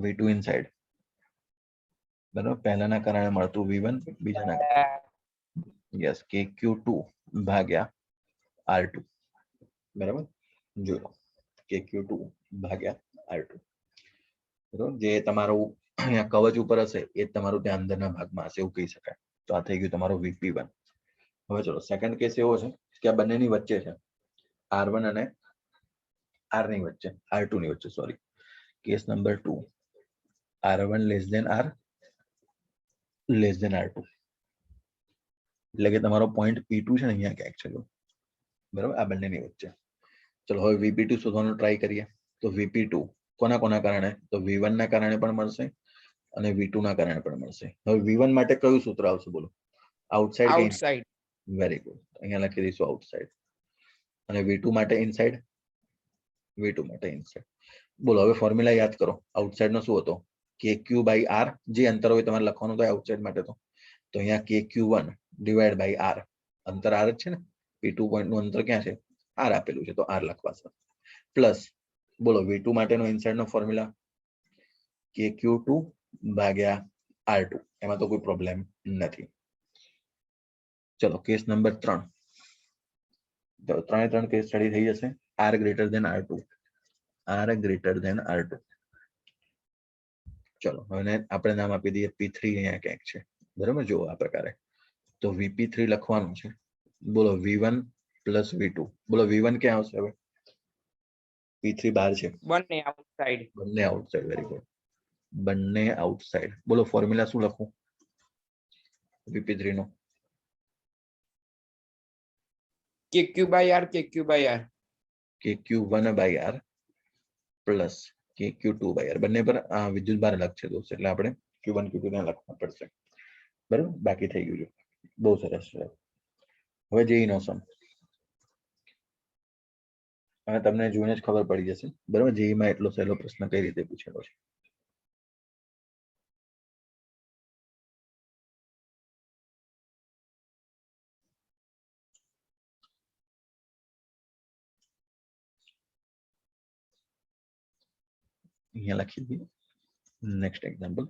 V2 ઇનસાઇડ, બરાબર, પહેલાના કારણે મળતું V1, બીજાના યસ KQ2 ભાગ્યા R2, બરાબર. જોયો KQ2 ભાગ્યા R2, બરાબર. જે તમારું અહીંયા કવચ ઉપર હશે એ જ તમારું ત્યાં અંદરના ભાગમાં હશે એવું કહી શકાય. તો આ થઈ ગયું તમારું VP1. હવે ચલો સેકન્ડ કેસ એવો છે કે આ બંનેની વચ્ચે છે, R1 અને R ની વચ્ચે, R2 ની વચ્ચે, sorry. Case number 2, R1 less than R less than R2, એટલે કે તમારો પોઈન્ટ P2 છે ને અહીંયા ક્યાંક છે, બરાબર, આ બંનેની વચ્ચે. ચલો હવે VP2 શોધવાનું ટ્રાય કરીએ. તો VP2 કોના કોના કારણે, તો V1 ના કારણે પણ મળશે અને V2 ના કારણે પણ મળશે. હવે V1 માટે કયું સૂત્ર આવશે, બોલો? આઉટસાઇડ કે આઉટસાઇડ? વેરી ગુડ, અહીંયા લખી દઈશું આઉટસાઇડ. અને V2 માટે ઇનસાઇડ, V2 માટે ઇનસાઇડ. બોલો હવે ફોર્મ્યુલા યાદ કરો. આઉટસાઇડ નો શું હતો? KQ/R, જે અંતર હોય તમારે લખવાનું થાય આઉટસાઇડ માટે. તો અહીંયા KQ1 ડિવાઈડ બાય R, અંતર R જ છે ને, P2 પોઈન્ટ નું અંતર ક્યાં છે? R આપેલું છે તો R લખવાશે. પ્લસ બોલો V2 માટેનો ઇનસાઇડ નો ફોર્મ્યુલા KQ2 ભાગ્યા R2, એમાં તો કોઈ પ્રોબ્લેમ નથી. ચલો કેસ નંબર 3, તો 3 કેસ સ્ટડી થઈ જશે. R greater than R2, R greater than R2. ચલો હવે આપણે નામ આપી દઈએ P3, અહીંયા ક્યાંક છે, બરાબર. જો આ પ્રકારે તો VP3 લખવાનું છે. બોલો V1 પ્લસ V2, બોલો V1 ક્યાં આવશે? હવે P3 બહાર છે, બંને આઉટસાઇડ. બંને આઉટસાઇડ, વેરી ગુડ, બંને આઉટસાઇડ. બોલો ફોર્મ્યુલા શું લખું VP3 નો? KQ/R KQ/R. KQ1/R plus KQ2/R. બંને પર વિદ્યુત ભાર અલગ છે દોસ્ત, એટલે આપણે Q1 Q2 ને લખવા પડશે, બરાબર. બાકી થઈ ગયું છે, બહુ સરસ છે. હવે જેઈ નો સમ, અને તમને જોઈને જ ખબર પડી જશે, બરાબર, જેઈ માં એટલો સહેલો પ્રશ્ન કઈ રીતે પૂછેલો છે. અહીંયા લખી દઈએ નેક્સ્ટ એક્ઝામ્પલ.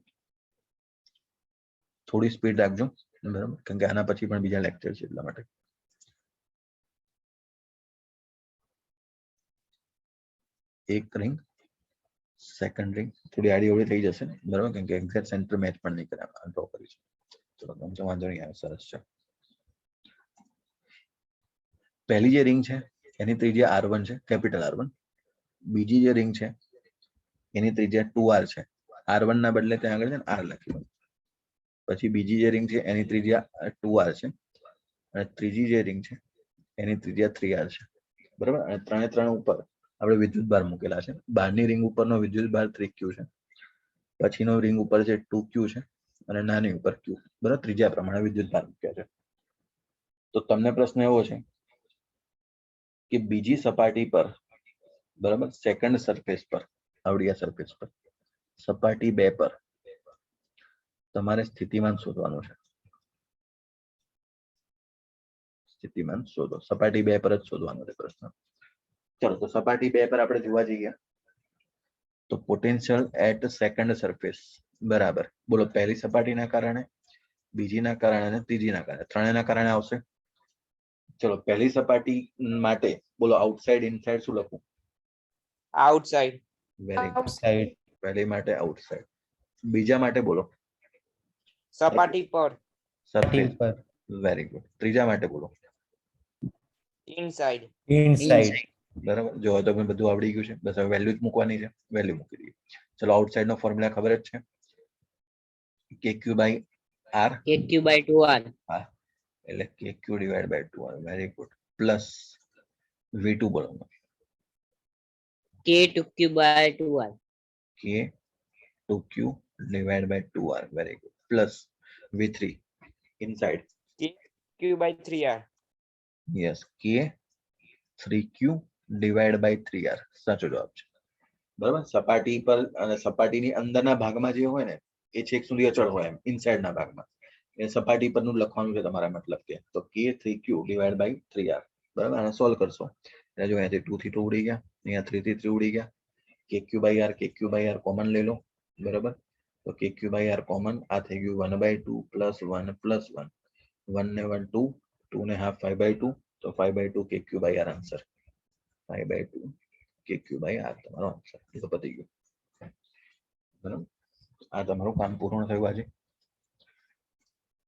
થોડી સ્પીડ રાખજો, બરાબર, કારણ કે આના પછી પણ બીજા લેક્ચર છે એટલા માટે. એક રિંગ, સેકન્ડ રિંગ થોડી આડી અવળી થઈ જશે, બરાબર, કારણ કે એક્ઝેક્ટ સેન્ટર મેચ પણ નહીં કરે, ડ્રો કરીશું. ચલો વાંધો નહીં આવે, સરસ છે. પહેલી જે રિંગ છે એની ત્રિજ્યા R1 છે, કેપિટલ R1. બીજી જે રિંગ છે એની ત્રિજ્યા 2R છે, R1 ના બદલે ત્યાં આગળ છે ને R લખ્યું. પછી બીજી જે રિંગ છે એની ત્રિજ્યા 2R છે, અને ત્રીજી જે રિંગ છે એની ત્રિજ્યા 3R છે, બરાબર. અને ત્રણે ઉપર આપણે વિદ્યુત ભાર મૂકેલા છે. બહારની રિંગ ઉપરનો વિદ્યુત ભાર 3Q છે, પછીનો રિંગ ઉપર છે 2Q છે, અને નાની ઉપર Q, બરાબર, ત્રિજ્યા પ્રમાણે વિદ્યુત ભાર મૂક્યા છે. તો તમને પ્રશ્ન એવો છે કે બીજી સપાટી પર, બરાબર, સેકન્ડ સરફેસ પર, આવડિયા સરફેસ પર, સપાટી 2 પર તમારે સ્થિતિમાન શોધવાનું છે. સ્થિતિમાન શોધો, સપાટી 2 પર જ શોધવાનો છે પ્રશ્ન. ચલો તો સપાટી 2 પર આપણે જોવા જઈએ તો પોટેન્શિયલ એટ સેકન્ડ સરફેસ બરાબર બોલો પહેલી સપાટીના કારણે બીજીના કારણે અને ત્રીજીના કારણે ત્રણેયના કારણે આવશે. ચલો પહેલી સપાટી માટે બોલો આઉટસાઇડ ઇનસાઇડ શું લખું? આઉટસાઇડ. Very good. સાઈડ પહેલી માટે આઉટસાઇડ. બીજા માટે બોલો સપાટી પર. સરફેસ. પર વેરી ગુડ. ત્રીજા માટે બોલો ઇનસાઇડ. ઇનસાઈડ બરાબર. જો તો મને બધું આવડી ગયું છે. બસ હવે વેલ્યુ જ મૂકવાની છે. વેલ્યુ મૂકી દઈએ. ચલો આઉટસાઇડ નો ફોર્મ્યુલા ખબર જ છે KQ by R KQ by 2R. એટલે KQ divide by 2R. Very good. Plus V2 બોલો K2Q by 2R. K2Q divide by 2R. Very good. Plus V3 inside. Q by 3R. Yes K3Q divide by 3R સાચો જવાબ છે. બરાબર. સપાટી પર અને સપાટીની અંદરના ભાગમાં જે હોય ને એ છેક સુધી અચળ હોય એમ ઇનસાઇડના ભાગમાં એ સપાટી પરનું લખવાનું છે તમારા મતલબ કે તો K3Q ડિવાઇડ બાય 3R. બરાબર. આને સોલ્વ કરશો એટલે જો અહીંયાથી 2 થી 2 ઉડી ગયા, અહીંયા 3 થી 3 ઉડી ગયા. KQ by R કોમન લઈ લો. બરાબર. તો KQ by R કોમન આ થઈ ગયું 1/2 પ્લસ 1 પ્લસ 1 1 ને 1 2 2 ને હાફ 5/2 તો 5/2 KQ by R answer 5/2 KQ by R તમારો આન્સર. એ તો પતી ગયું. બરાબર. આ તમારું કામ પૂર્ણ થયું આજે.